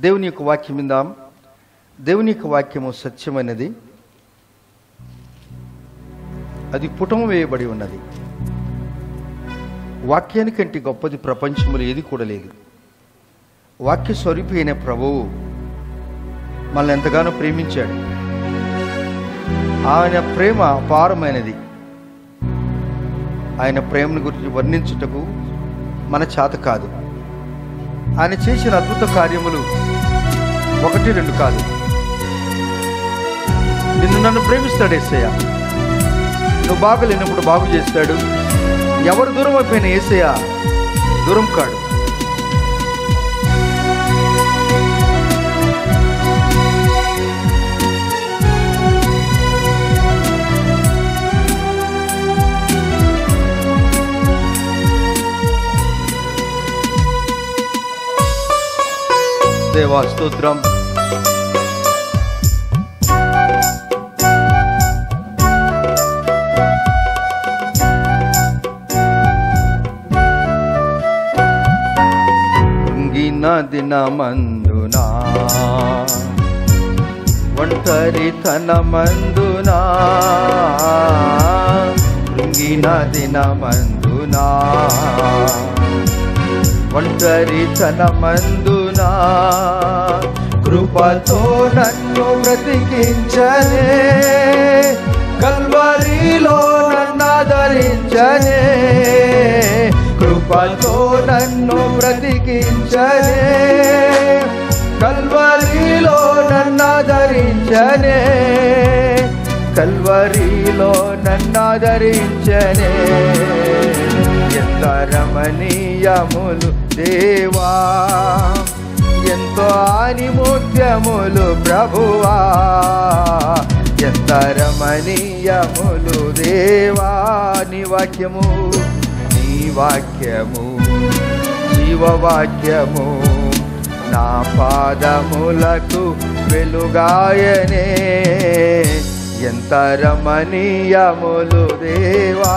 దేవుని యొక్క వాక్యం విందాం. దేవుని యొక్క వాక్యము సత్యమైనది, అది పుటము వేయబడి ఉన్నది. వాక్యానికంటే గొప్పది ప్రపంచంలో ఏది కూడా లేదు. వాక్య స్వరూపి అయిన ప్రభువు మనల్ని ఎంతగానో ప్రేమించాడు. ఆయన ప్రేమ అపారమైనది. ఆయన ప్రేమను గురించి వర్ణించుటకు మన చేత కాదు. ఆయన చేసిన అద్భుత కార్యములు 1, 2 కాదు. నన్ను ప్రేమిస్తాడు యేసయ్య. నువ్వు బాగలేనప్పుడు బాగు చేస్తాడు. ఎవరు దూరం అయిపోయిన యేసయ్య దూరం కాడు. దేవా స్తోత్రం. దినమందునా ఒంటరితనమందునా, కృంగిన దినమందునా ఒంటరితనమందునా, కృపతో నన్ను బ్రతికించనే, కల్వరిలో నన్ను ఆదరించనే, కృపతో నన్ను బ్రతికించనే, కల్వరిలో నన్ను ఆదరించనే, కల్వరిలో నన్ను ఆదరించనే. ఎంత రమణీయములు దేవా, ఎంతో ఆనిముత్యములు ప్రభువా, ఎంత రమణీయములు దేవా. నీ వాక్యము, నీ వాక్యము జీవవాక్యము, నా పాదములకు వెలుగాయనే. ఎంత రమణీయములు దేవా,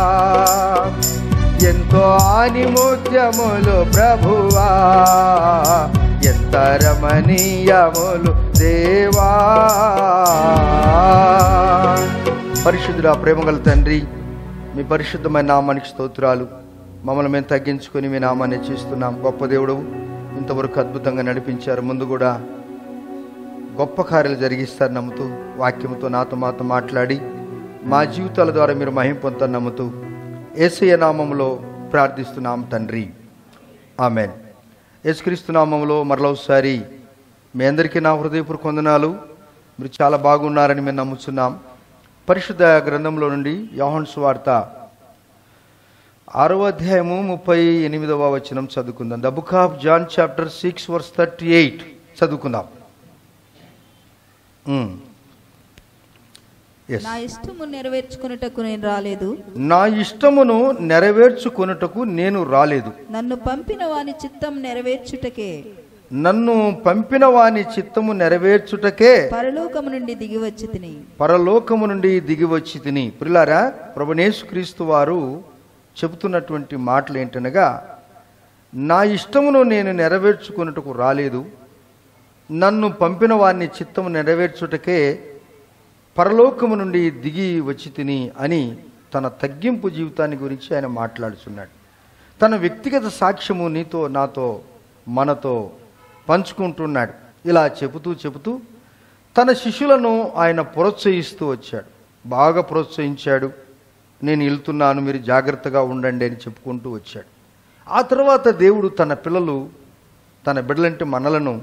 ఎంతో ఆనిముత్యములు ప్రభువా, ఎంత రమణీయములు దేవా. పరిశుద్ధుడా, ప్రేమగల తండ్రి, మీ పరిశుద్ధమైన నామానికి స్తోత్రాలు. మమ్మల్ని మేము తగ్గించుకొని మీ నామాన్ని చేస్తున్నాం. గొప్ప దేవుడవు, ఇంతవరకు అద్భుతంగా నడిపించారు. ముందు కూడా గొప్ప కార్యాలు జరిగిస్తారు నమ్ముతూ, వాక్యముతో నాతో మాతో మాట్లాడి మా జీవితాల ద్వారా మీరు మహిమ పొందుతారు నమ్ముతూ యేసయ్య నామములో ప్రార్థిస్తున్నాం తండ్రి, ఆమెన్. యేసుక్రీస్తు నామములో మరొకసారి మీ అందరికీ నా హృదయపూర్వక వందనాలు. మీరు చాలా బాగున్నారని మేము నమ్ముతున్నాం. పరిశుద్ధ గ్రంథంలో నుండి యోహాను సువార్త 6వ అధ్యాయము 38వ వచనం చదువుకుందాం. The book of John chapter 6 verse 38 చదువుకుందాం. నా ఇష్టము నెరవేర్చుకొనుటకు నేను రాలేదు, నా ఇష్టమును నెరవేర్చుకొనుటకు నేను రాలేదు, నన్ను పంపిన వాని చిత్తం నెరవేర్చుటకే, నన్ను పంపిన వాని చిత్తము నెరవేర్చుటకే పరలోకము నుండి దిగి వచ్చి తిని, పరలోకము నుండి దిగి వచ్చి తిని. ప్రియులారా, ప్రభువైన యేసుక్రీస్తు వారు చెబుతున్నటువంటి మాటలు ఏంటనగా, నా ఇష్టమును నేను నెరవేర్చుకొనుటకు రాలేదు, నన్ను పంపిన వాని చిత్తము నెరవేర్చుటకే పరలోకము నుండి దిగి వచ్చి తిని అని తన తగ్గింపు జీవితాన్ని గురించి ఆయన మాట్లాడుతున్నాడు. తన వ్యక్తిగత సాక్ష్యము నీతో నాతో మనతో పంచుకుంటున్నాడు. ఇలా చెబుతూ తన శిష్యులను ఆయన ప్రోత్సహిస్తూ వచ్చాడు. బాగా ప్రోత్సహించాడు. నేను వెళ్తున్నాను, మీరు జాగ్రత్తగా ఉండండి అని చెప్పుకుంటూ వచ్చాడు. ఆ తర్వాత దేవుడు తన పిల్లలు, తన బిడ్డలంటే మనలను,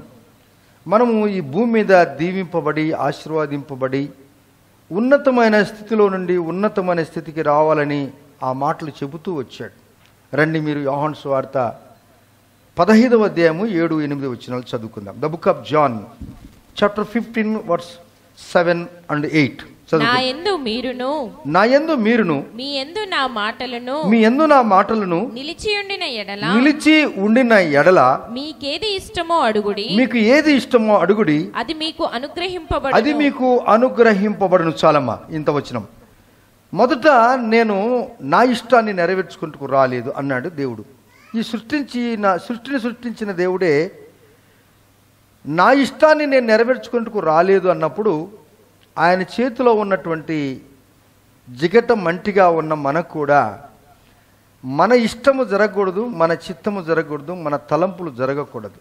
మనము ఈ భూమి మీద దీవింపబడి ఆశీర్వాదింపబడి ఉన్నతమైన స్థితిలో నుండి ఉన్నతమైన స్థితికి రావాలని ఆ మాటలు చెబుతూ వచ్చాడు. రండి, మీరు యోహాను సువార్త 15వ అధ్యాయము 7, 8 వచనాలు చదువుకుందాం. The book of John chapter 15 verse 7 and 8 నా యందు మీరును మీ యందు నా మాటలను నిలిచి ఉండిన ఎడల మీకేది ఇష్టమో అడుగుడి, అది మీకు అనుగ్రహింపబడును. చాలమ్మా, ఇంత వచనం. మొదట నేను నా ఇష్టాన్ని నెరవేర్చుకుంటూ రాలేదు అన్నాడు దేవుడు. ఈ సృష్టిని సృష్టించిన దేవుడే నా ఇష్టాన్ని నేను నెరవేర్చుకుంటూ రాలేదు అన్నప్పుడు ఆయన చేతిలో ఉన్నటువంటి జిగట మంటిగా ఉన్న మనకు కూడా మన ఇష్టము జరగకూడదు, మన చిత్తము జరగకూడదు, మన తలంపులు జరగకూడదు.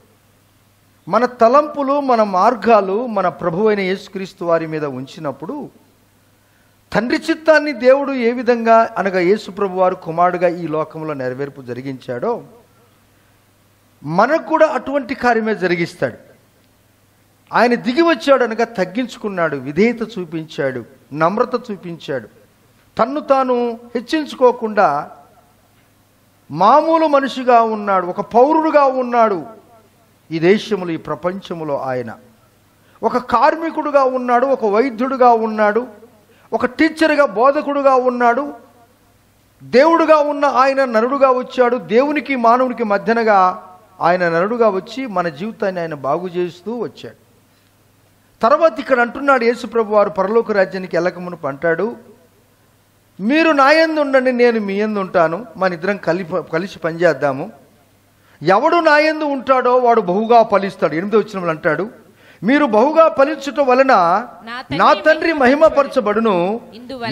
మన తలంపులు, మన మార్గాలు మన ప్రభువైన యేసుక్రీస్తు వారి మీద ఉంచినప్పుడు తండ్రి చిత్తాన్ని దేవుడు ఏ విధంగా అనగా యేసు ప్రభు వారు కుమారుడుగా ఈ లోకంలో నెరవేర్పు జరిగించాడో మనకు కూడా అటువంటి కార్యమే జరిగిస్తాడు. ఆయన దిగి వచ్చాడు అనగా తగ్గించుకున్నాడు, విధేయత చూపించాడు, నమ్రత చూపించాడు. తన్ను తాను హెచ్చించుకోకుండా మామూలు మనిషిగా ఉన్నాడు, ఒక పౌరుడుగా ఉన్నాడు. ఈ దేశములో, ఈ ప్రపంచములో ఆయన ఒక కార్మికుడుగా ఉన్నాడు, ఒక వైద్యుడుగా ఉన్నాడు, ఒక టీచర్గా, బోధకుడుగా ఉన్నాడు. దేవుడుగా ఉన్న ఆయన నరుడుగా వచ్చాడు. దేవునికి మానవునికి మధ్యనగా ఆయన నరుడుగా వచ్చి మన జీవితాన్ని ఆయన బాగు చేస్తూ వచ్చాడు. తర్వాత ఇక్కడ అంటున్నాడు యేసుప్రభు వారు పరలోక రాజ్యానికి వెళ్ళకమునుపు అంటాడు, మీరు నా యందు ఉండండి, నేను మీ యందు ఉంటాను, మన ఇద్దరం కలిసి పనిచేద్దాము. ఎవడు నా యందు ఉంటాడో వాడు బహుగా ఫలిస్తాడు. 8వ వచనంలో అంటాడు, మీరు బహుగా ఫలించుట వలన నా తండ్రి మహిమపరచబడును,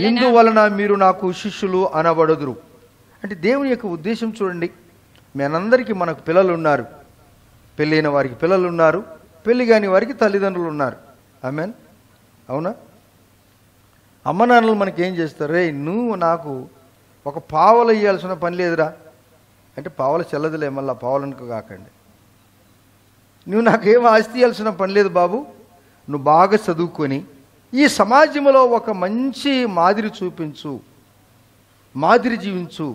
ఇందువలన మీరు నాకు శిష్యులు అనబడుదురు. అంటే దేవుని యొక్క ఉద్దేశం చూడండి. మనందరికీ మనకు పిల్లలు ఉన్నారు, పెళ్ళైన వారికి పిల్లలు ఉన్నారు, పెళ్లి కాని వారికి తల్లిదండ్రులు ఉన్నారు. ఆమెన్, అవునా? అమ్మ నాన్నలు మనకేం చేస్తారు, రే నువ్వు నాకు ఒక పావల ఇవ్వాల్సిన పని లేదురా అంటే పావల చెల్లదులే, మళ్ళీ పావలనుకు కాకండి. నువ్వు నాకేం ఆస్తి ఇవ్వాల్సిన పని లేదు బాబు, నువ్వు బాగా చదువుకొని ఈ సమాజంలో ఒక మంచి మాదిరి చూపించు, మాదిరి జీవించు,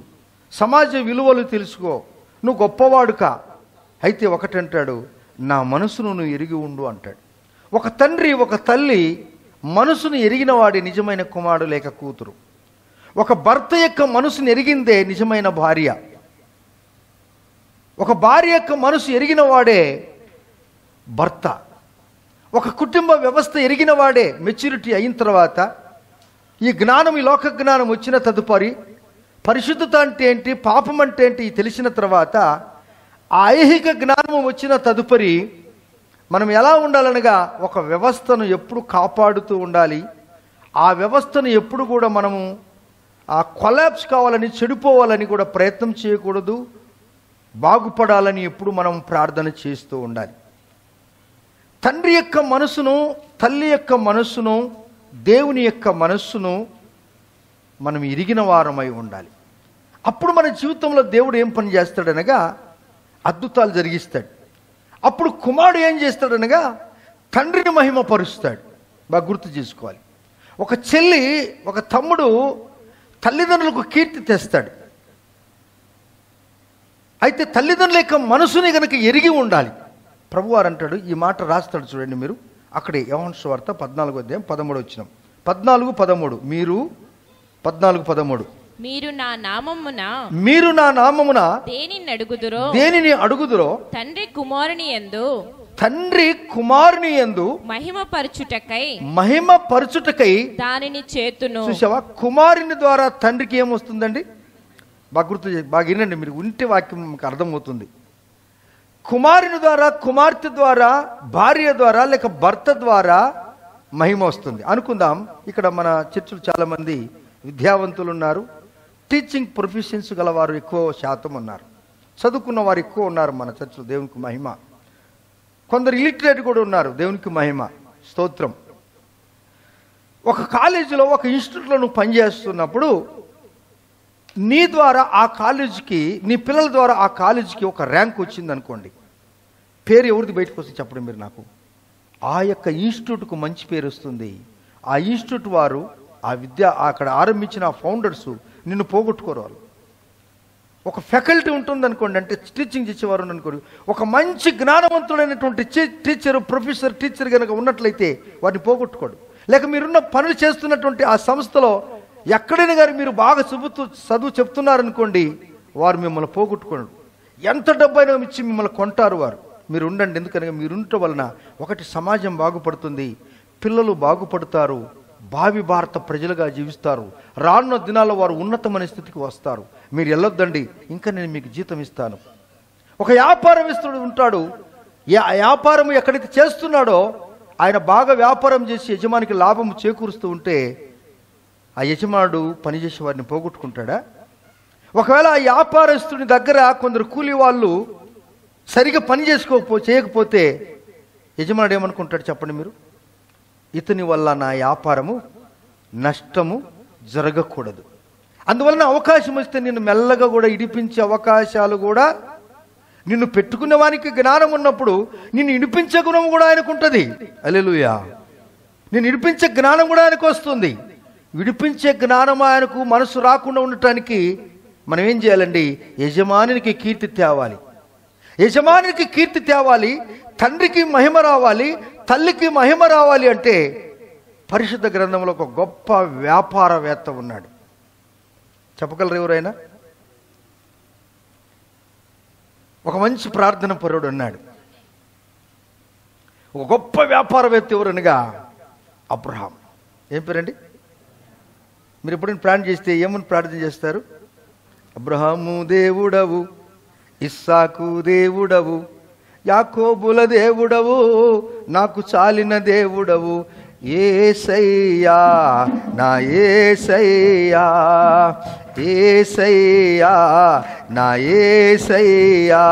సమాజ విలువలు తెలుసుకో, నువ్వు గొప్పవాడుకా. అయితే ఒకటంటాడు, నా మనసును నువ్వు ఎరిగి ఉండు అంటాడు. ఒక తండ్రి, ఒక తల్లి మనసును ఎరిగిన వాడే నిజమైన కుమారుడు లేక కూతురు. ఒక భర్త యొక్క మనసును ఎరిగిందే నిజమైన భార్య. ఒక భార్య యొక్క మనసు ఎరిగిన వాడే భర్త. ఒక కుటుంబ వ్యవస్థ ఎరిగిన వాడే మెచ్యూరిటీ అయిన తర్వాత, ఈ జ్ఞానం, ఈ లోక జ్ఞానం వచ్చిన తదుపరి పరిశుద్ధత అంటే ఏంటి, పాపం అంటే ఏంటి తెలిసిన తర్వాత, ఆ ఐహిక జ్ఞానం వచ్చిన తదుపరి మనం ఎలా ఉండాలనగా ఒక వ్యవస్థను ఎప్పుడు కాపాడుతూ ఉండాలి. ఆ వ్యవస్థను ఎప్పుడు కూడా మనము కొలాప్స్ కావాలని, చెడిపోవాలని కూడా ప్రయత్నం చేయకూడదు. బాగుపడాలని ఎప్పుడు మనం ప్రార్థన చేస్తూ ఉండాలి. తండ్రి యొక్క మనసును, తల్లి యొక్క మనస్సును, దేవుని యొక్క మనస్సును మనం ఎరిగిన వారమై ఉండాలి. అప్పుడు మన జీవితంలో దేవుడు ఏం పని చేస్తాడనగా అద్భుతాలు జరిగిస్తాడు. అప్పుడు కుమారుడు ఏం చేస్తాడనగా తండ్రిని మహిమపరుస్తాడు. బాగా గుర్తు చేసుకోవాలి. ఒక చెల్లి, ఒక తమ్ముడు తల్లిదండ్రులకు కీర్తి తెస్తాడు. అయితే తల్లిదండ్రుల యొక్క మనసుని కనుక ఎరిగి ఉండాలి. ప్రభువారు అంటాడు, ఈ మాట రాస్తాడు చూడండి మీరు, అక్కడే యోహాను సువార్త 14వ అధ్యాయం 13వ వచనం, 14:13, మీరు 14:13, మీరు నా నామమున దేనిని అడుగుదురో తండ్రి కుమారుని యందు మహిమపరచుటకై దానిని చేతును. చూసావా, కుమారుని ద్వారా తండ్రికి ఏమొస్తుందండి? బాగా గుర్తు, బాగా వినండి, మీరు ఉంటే వాక్యం మీకు అర్థమవుతుంది. కుమారుని ద్వారా, కుమార్తె ద్వారా, భార్య ద్వారా లేక భర్త ద్వారా మహిమ వస్తుంది అనుకుందాం. ఇక్కడ మన చర్చలు చాలామంది విద్యావంతులు ఉన్నారు, టీచింగ్ ప్రొఫెషన్స్ గలవారు ఎక్కువ శాతం ఉన్నారు, చదువుకున్న వారు ఎక్కువ ఉన్నారు మన చర్చలు. దేవునికి మహిమ. కొందరు ఇలిటరేట్ కూడా ఉన్నారు, దేవునికి మహిమ, స్తోత్రం. ఒక కాలేజీలో, ఒక ఇన్స్టిట్యూట్లో నువ్వు పనిచేస్తున్నప్పుడు నీ ద్వారా ఆ కాలేజీకి, నీ పిల్లల ద్వారా ఆ కాలేజీకి ఒక ర్యాంక్ వచ్చింది అనుకోండి, పేరు ఎవరిది బయటకు వస్తుంది చెప్పండి మీరు నాకు? ఆ యొక్క ఇన్స్టిట్యూట్కు మంచి పేరు వస్తుంది. ఆ ఇన్స్టిట్యూట్ వారు, ఆ అక్కడ ఆరంభించిన ఆ ఫౌండర్స్ నిన్ను పోగొట్టుకోరు. వాళ్ళు ఒక ఫ్యాకల్టీ ఉంటుంది అనుకోండి, అంటే టీచింగ్ చేసేవారు అనుకోండి, ఒక మంచి జ్ఞానవంతుడైనటువంటి ప్రొఫెసర్, టీచర్ కనుక ఉన్నట్లయితే వారిని పోగొట్టుకోడు. లేక మీరున్న పనులు చేస్తున్నటువంటి ఆ సంస్థలో ఎక్కడైనా కానీ మీరు బాగా చదువు చెప్తున్నారనుకోండి, వారు మిమ్మల్ని పోగొట్టుకోడు. ఎంత డబ్బైనా ఇచ్చి మిమ్మల్ని కొంటారు వారు. మీరు ఉండండి, ఎందుకనగా మీరు ఉండటం వలన ఒకటి సమాజం బాగుపడుతుంది, పిల్లలు బాగుపడతారు, భావి భారత ప్రజలుగా జీవిస్తారు, రానున్న దినాల్లో వారు ఉన్నతమైన స్థితికి వస్తారు. మీరు వెళ్ళొద్దండి, ఇంకా నేను మీకు జీతం ఇస్తాను. ఒక వ్యాపారవేత్తడు ఉంటాడు, వ్యాపారం ఎక్కడైతే చేస్తున్నాడో ఆయన బాగా వ్యాపారం చేసి యజమానికి లాభం చేకూరుస్తూ ఉంటే ఆ యజమానుడు పనిచేసే వారిని పోగొట్టుకుంటాడా? ఒకవేళ ఆ వ్యాపారస్తుని దగ్గర కొందరు కూలి వాళ్ళు సరిగా పని చేయకపోతే యజమానుడు ఏమనుకుంటాడు చెప్పండి మీరు? ఇతని వల్ల నా వ్యాపారము నష్టము జరగకూడదు, అందువలన అవకాశం వస్తే నిన్ను మెల్లగా కూడా ఇడిపించే అవకాశాలు కూడా, నిన్ను పెట్టుకునే వానికి జ్ఞానం ఉన్నప్పుడు నిన్ను ఇడిపించే గుణం కూడా ఆయనకు ఉంటుంది. హల్లెలూయా. నిన్ను ఇడిపించే జ్ఞానం కూడా ఆయనకు వస్తుంది. విడిపించే జ్ఞానం ఆయనకు మనసు రాకుండా ఉండటానికి మనం ఏం చేయాలండి? యజమానికి కీర్తి తేవాలి. యజమానికి కీర్తి తేవాలి, తండ్రికి మహిమ రావాలి, తల్లికి మహిమ రావాలి అంటే పరిశుద్ధ గ్రంథంలో ఒక గొప్ప వ్యాపారవేత్త ఉన్నాడు. చెప్పగలరు ఎవరైనా? ఒక మంచి ప్రార్థన పరుడు ఉన్నాడు. ఒక గొప్ప వ్యాపారవేత్త ఎవరనగా అబ్రహాం. ఏం పేరండి? మీరు ఎప్పుడైనా ప్లాన్ చేస్తే ఏమని ప్రార్థన చేస్తారు? అబ్రహాము దేవుడవు, ఇస్సాకు దేవుడవు, యాకోబుల దేవుడవు, నాకు చాలిన దేవుడవు, యేసయ్యా నా యేసయ్యా, యేసయ్యా నా యేసయ్యా,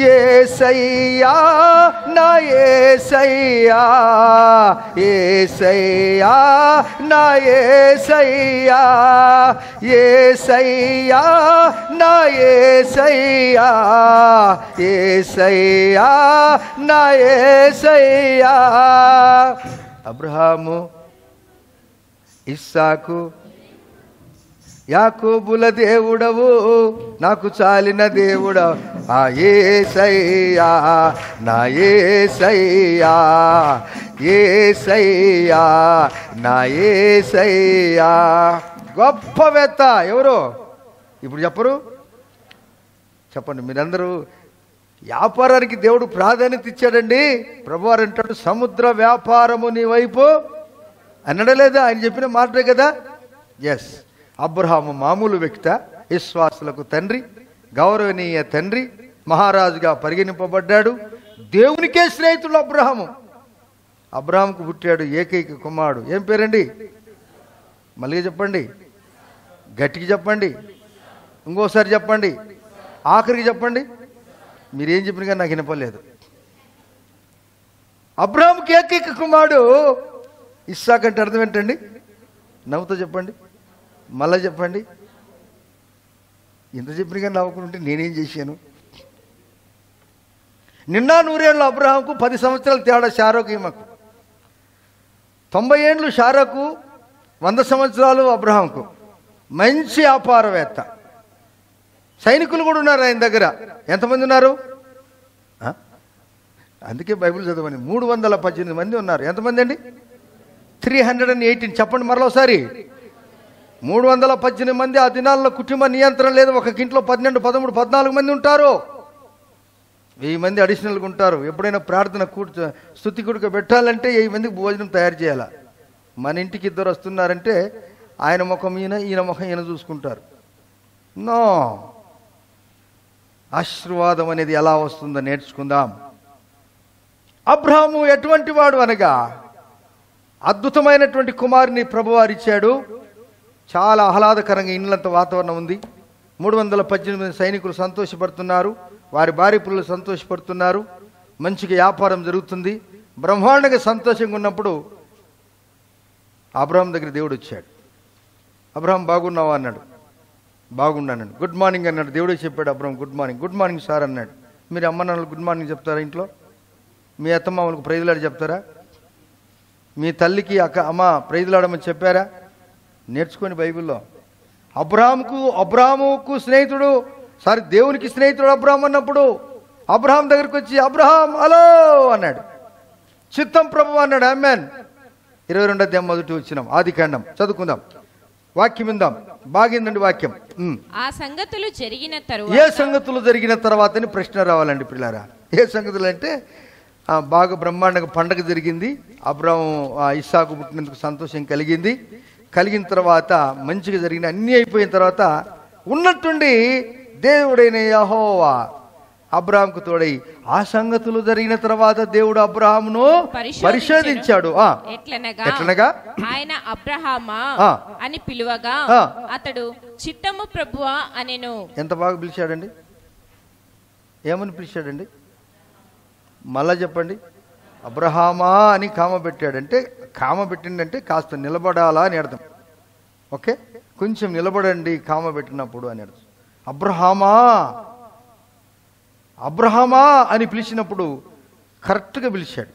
యేసయ్యా నా యేసయ్యా, యేసయ్యా నా యేసయ్యా, యేసయ్యా నా యేసయ్యా, యేసయ్యా నా యేసయ్యా. అబ్రహాము, ఇస్సాకు, యాకోబుల దేవుడవు, నాకు చాలిన దేవుడవు, ఆ యేసయ్యా నా యేసయ్యా, యేసయ్యా నా యేసయ్యా. గొప్పవేత్త ఎవరు? ఇప్పుడు చెప్పరు? చెప్పండి మీరందరూ. వ్యాపారానికి దేవుడు ప్రాధాన్యత ఇచ్చాడండి. ప్రభువారు అంటాడు, సముద్ర వ్యాపారము నీ వైపు అన్నడ లేదా? ఆయన చెప్పిన మాటే కదా. ఎస్, అబ్రహాము మామూలు వ్యక్తి, విశ్వాసులకు తండ్రి, గౌరవనీయ తండ్రి, మహారాజుగా పరిగణింపబడ్డాడు. దేవునికే స్నేహితుడు అబ్రహాము. అబ్రహాముకు పుట్టాడు ఏకైక కుమారుడు. ఏం పేరండి? మళ్ళీ చెప్పండి, గట్టికి చెప్పండి, ఇంకోసారి చెప్పండి, ఆఖరికి చెప్పండి. మీరేం చెప్పిన కానీ నాకు వినపలేదు. అబ్రహాముకి ఏకైక కుమారుడు ఇస్సాకు అంటే అర్థం ఏంటండి? నవ్వుతో చెప్పండి, మళ్ళా చెప్పండి. ఇంత చెప్పిన కానీ నవ్వుకుంటుంటే నేనేం చేశాను? నిన్న 100 ఏళ్ళు అబ్రహాంకు, 10 సంవత్సరాలు తేడా షారాకు ఈమెకు. 90 ఏళ్ళు షారాకు, 100 సంవత్సరాలు అబ్రహాంకు. మంచి వ్యాపారవేత్త. సైనికులు కూడా ఉన్నారు ఆయన దగ్గర. ఎంతమంది ఉన్నారు? అందుకే బైబిల్ చదవని 318 మంది ఉన్నారు. ఎంతమంది అండి? 318. చెప్పండి మరొకసారి. 318 మంది. ఆ దినాల్లో కుటుంబ నియంత్రణ లేదు. ఒక ఇంట్లో 12, 13, 14 మంది ఉంటారు. 1000 మంది అడిషనల్గా ఉంటారు. ఎప్పుడైనా ప్రార్థన స్తుతి కూడిక పెట్టాలంటే 1000 మందికి భోజనం తయారు చేయాలి. మన ఇంటికి 2 వస్తున్నారంటే ఆయన ముఖం ఈయన, ఈయన ముఖం ఈయన చూసుకుంటారు. నో, ఆశీర్వాదం అనేది ఎలా వస్తుందో నేర్చుకుందాం. అబ్రహాము ఎటువంటి వాడు అనగా అద్భుతమైనటువంటి కుమారుని ప్రభువారు ఇచ్చాడు. చాలా ఆహ్లాదకరంగా ఇల్లంత వాతావరణం ఉంది. 318 సైనికులు సంతోషపడుతున్నారు, వారి భార్య పిల్లలు సంతోషపడుతున్నారు, మంచిగా వ్యాపారం జరుగుతుంది, బ్రహ్మాండంగా సంతోషంగా ఉన్నప్పుడు అబ్రహాం దగ్గర దేవుడు వచ్చాడు. అబ్రహాం బాగున్నావా అన్నాడు. బాగున్నానండి. గుడ్ మార్నింగ్ అన్నాడు. దేవుడే చెప్పాడు Abraham good morning. Good morning sir అన్నాడు. మీరు అమ్మ నాన్నలు గుడ్ మార్నింగ్ చెప్తారా? ఇంట్లో మీ అత్తమ్మలకు ప్రైజులాడి చెప్తారా? మీ తల్లికి అమ్మ ప్రైజులాడమని చెప్పారా? నేర్చుకోండి బైబిల్లో. అబ్రహాముకు స్నేహితుడు, సారీ దేవునికి స్నేహితుడు అబ్రహాం అన్నప్పుడు అబ్రహాం దగ్గరికి వచ్చి అబ్రహాం హలో అన్నాడు. చిత్తం ప్రభు అన్నాడు. ఆమేన్. 22వ అధ్యాయం మొదటి వచ్చినాం, ఆదికాండం చదువుకుందాం. వాక్యం విందాం. బాగిందండి వాక్యం. ఆ సంగతులు జరిగిన తరువాత, ఏ సంగతులు జరిగిన తర్వాతని ప్రశ్న రావాలండి పిల్లారా. ఏ సంగతులు అంటే బాగా బ్రహ్మాండంగా పండగ జరిగింది. అబ్రహాం ఇస్సాకు పుట్టినందుకు సంతోషం కలిగింది. కలిగిన తర్వాత మంచిగా జరిగిన అన్నీ అయిపోయిన తర్వాత ఉన్నట్టుండి దేవుడైన యెహోవా అబ్రహాముకు తోడై ఆ సంగతులు జరిగిన తర్వాత దేవుడు అబ్రహామును పరిశోధించాడు. ఎట్లనగా ఆయన అబ్రహామా అని పిలువగా అతడు చిత్తము ప్రభువా అనెను. ఎంత బాగా పిలిచాడండి! ఏమని పిలిచాడండి? మళ్ళా చెప్పండి. అబ్రహామా అని కామ పెట్టాడంటే, కామ పెట్టిండంటే కాస్త నిలబడాలా అని అర్థం. ఓకే, కొంచెం నిలబడండి కామ పెట్టినప్పుడు అని అర్థం. అబ్రహామా అబ్రహామా అని పిలిచినప్పుడు కరెక్ట్గా పిలిచాడు.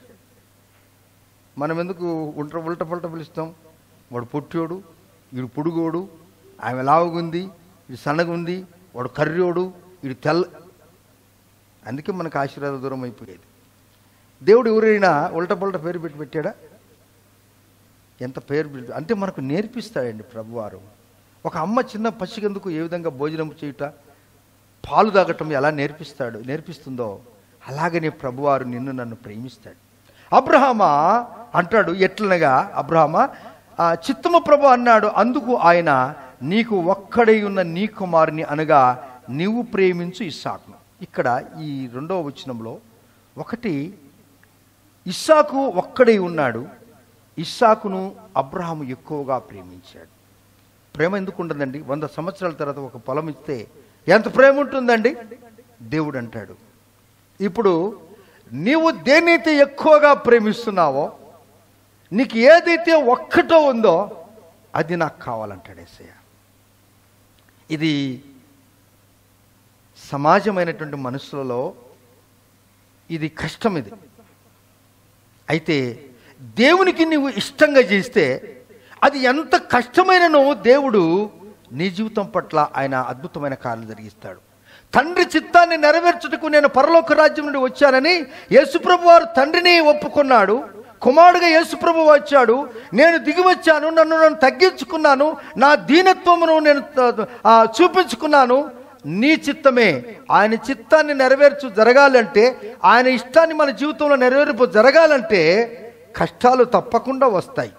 మనం ఎందుకు ఉల్ట పల్ట పిలుస్తాం? వాడు పొట్టోడు, వీడు పొడుగోడు, ఆమె లావుగుంది, వీడు సన్నగుంది, వాడు కర్రోడు, వీడు తెల్ల. అందుకే మనకు ఆశీర్వాద దూరం అయిపోయేది. దేవుడు ఎవరైనా ఉల్ట పల్ట పేరు పెట్టాడా? ఎంత పేరు అంటే మనకు నేర్పిస్తాడండి ప్రభువారు. ఒక అమ్మ చిన్న పసిగందుకు ఏ విధంగా భోజనం చేయుట, పాలు తాగటం ఎలా నేర్పిస్తుందో అలాగనే ప్రభువారు నిన్ను నన్ను ప్రేమిస్తాడు. అబ్రహామా అంటాడు, ఎట్లనగా అబ్రహామా చిత్తము ప్రభు అన్నాడు. అందుకు ఆయన, నీకు ఒక్కడై ఉన్న నీ కుమారుని అనగా నీవు ప్రేమించు ఇస్సాకును. ఇక్కడ ఈ 2వ వచనంలో ఒకటి, ఇస్సాకు ఒక్కడై ఉన్నాడు, ఇస్సాకును అబ్రహాము ఎక్కువగా ప్రేమించాడు. ప్రేమ ఎందుకు ఉండదండి? 100 సంవత్సరాల తర్వాత ఒక పొలం ఇస్తే ఎంత ప్రేమ ఉంటుందండి? దేవుడు అంటాడు, ఇప్పుడు నీవు దేన్నైతే ఎక్కువగా ప్రేమిస్తున్నావో, నీకు ఏదైతే ఒక్కటో ఉందో అది నాకు కావాలంటాడు యేసయ్య. ఇది సమాజమైనటువంటి మనుషులలో ఇది కష్టం. ఇది అయితే దేవునికి నీవు ఇష్టంగా చేస్తే అది ఎంత కష్టమైననో దేవుడు నీ జీవితం పట్ల ఆయన అద్భుతమైన కార్యాలు జరిగిస్తాడు. తండ్రి చిత్తాన్ని నెరవేర్చుటకు నేను పరలోక రాజ్యం నుండి వచ్చానని యేసుప్రభు వారు తండ్రిని ఒప్పుకున్నాడు. కుమారుడుగా యేసుప్రభు వచ్చాడు. నేను దిగి వచ్చాను, నన్ను తగ్గించుకున్నాను, నా దీనత్వమును నేను చూపించుకున్నాను. నీ చిత్తమే, ఆయన చిత్తాన్ని జరగాలంటే, ఆయన ఇష్టాన్ని మన జీవితంలో నెరవేర్పు జరగాలంటే కష్టాలు తప్పకుండా వస్తాయి.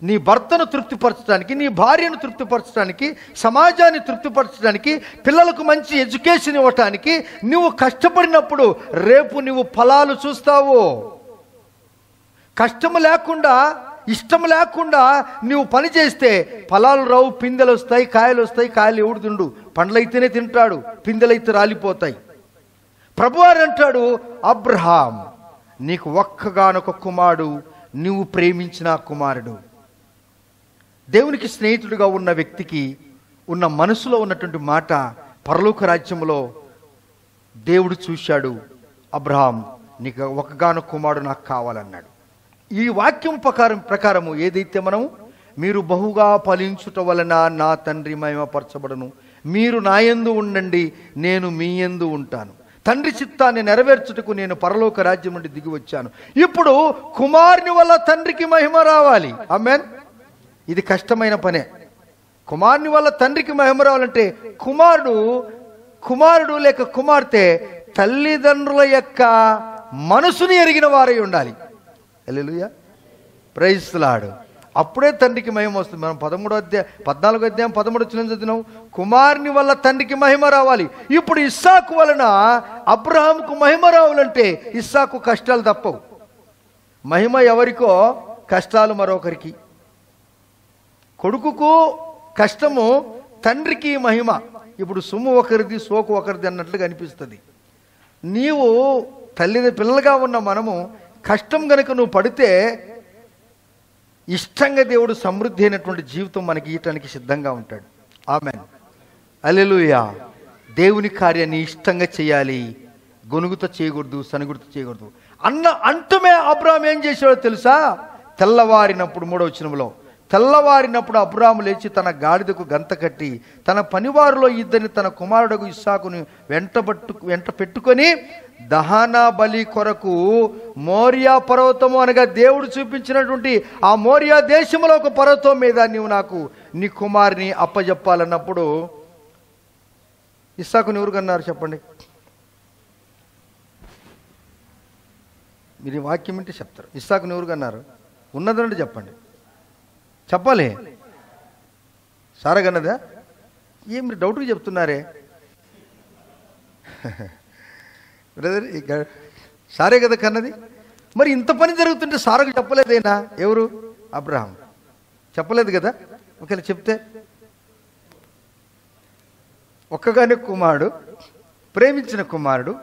నీ భర్తను తృప్తిపరచడానికి, నీ భార్యను తృప్తిపరచడానికి, సమాజాన్ని తృప్తిపరచడానికి, పిల్లలకు మంచి ఎడ్యుకేషన్ ఇవ్వటానికి నువ్వు కష్టపడినప్పుడు రేపు నువ్వు ఫలాలు చూస్తావు. కష్టము లేకుండా, ఇష్టం లేకుండా నువ్వు పని చేస్తే ఫలాలు రావు, పిందెలు వస్తాయి, కాయలు వస్తాయి. కాయలు ఎవడు తిండు? పండ్లైతేనే తింటాడు, పిందెలైతే రాలిపోతాయి. ప్రభువారు అంటాడు, అబ్రహాం నీకు ఒక్కగానొక కుమారుడు, నువ్వు ప్రేమించిన కుమారుడు. దేవునికి స్నేహితుడిగా ఉన్న వ్యక్తికి ఉన్న మనసులో ఉన్నటువంటి మాట పరలోక రాజ్యంలో దేవుడు చూశాడు, అబ్రహాం నీకు ఒక్కగానొక కుమారుడు నాకు కావాలన్నాడు. ఈ వాక్యం ప్రకారము ఏదైతే మనము, మీరు బహుగా ఫలించుట వలన నా తండ్రి మహిమపరచబడును, మీరు నా యందు ఉండండి, నేను మీ యందు ఉంటాను. తండ్రి చిత్తాన్ని నెరవేర్చుటకు నేను పరలోక రాజ్యం నుండి దిగి వచ్చాను. ఇప్పుడు కుమారుని వల్ల తండ్రికి మహిమ రావాలి. ఆమేన్. ఇది కష్టమైన పనే. కుమారుని వల్ల తండ్రికి మహిమ రావాలంటే కుమారుడు లేక కుమార్తె తల్లిదండ్రుల యొక్క మనసుని ఎరిగిన వారై ఉండాలి. హల్లెలూయా, ప్రైజ్ ది లార్డ్. అప్పుడే తండ్రికి మహిమ వస్తుంది. మనం 14వ అధ్యాయం 13 చదివినాం. కుమారుని వల్ల తండ్రికి మహిమ రావాలి. ఇప్పుడు ఇస్సాకు వలన అబ్రహాముకు మహిమ రావాలంటే ఇస్సాకు కష్టాలు తప్పవు. మహిమ ఎవరికో, కష్టాలు మరొకరికి. కొడుకుకు కష్టము, తండ్రికి మహిమ. ఇప్పుడు సొమ్ము ఒకరిది, సోకు ఒకరిది అన్నట్లుగా అనిపిస్తుంది. నీవు పిల్లలుగా ఉన్న మనము కష్టం గనుక నువ్వు పడితే ఇష్టంగా దేవుడు సమృద్ధి అయినటువంటి జీవితం మనకి ఇవ్వటానికి సిద్ధంగా ఉంటాడు. ఆమేన్, హల్లెలూయా. దేవుని కార్యాన్ని ఇష్టంగా చేయాలి, గొనుగుతో చేయకూడదు, సనుగుడుతో చేయకూడదు. అంటమే అబ్రహాం ఏం చేశాడో తెలుసా? తెల్లవారినప్పుడు 3వ వచనంలో, తెల్లవారినప్పుడు అబ్రహాము లేచి తన గాడిదకు గంత కట్టి తన పనివారిలో 2 తన కుమారుడు ఇస్సాకుని వెంట పెట్టుకొని దహన బలి కొరకు మోరియా పర్వతము అనగా దేవుడు చూపించినటువంటి ఆ మోరియా దేశంలో ఒక పర్వతం మీద నీవు నాకు నీ కుమారుని అప్పజెప్పాలన్నప్పుడు ఇస్సాకుని ఎవరు కన్నారు చెప్పండి? మీరు ఈ వాక్యం అంటే చెప్తారు. ఇస్సాకుని ఎవరు కన్నారు? ఉన్నదంటే చెప్పండి, చెప్పాలి. సారగన్నదా? ఏం మీరు డౌట్గా చెప్తున్నారే? బ్రదర్ సారే కదా కన్నది. మరి ఇంత పని జరుగుతుంటే సారకు చెప్పలేదేనా? ఎవరు? అబ్రహాం చెప్పలేదు కదా. ఒకవేళ చెప్తే ఒక్కగానే కుమారుడు, ప్రేమించిన కుమారుడు,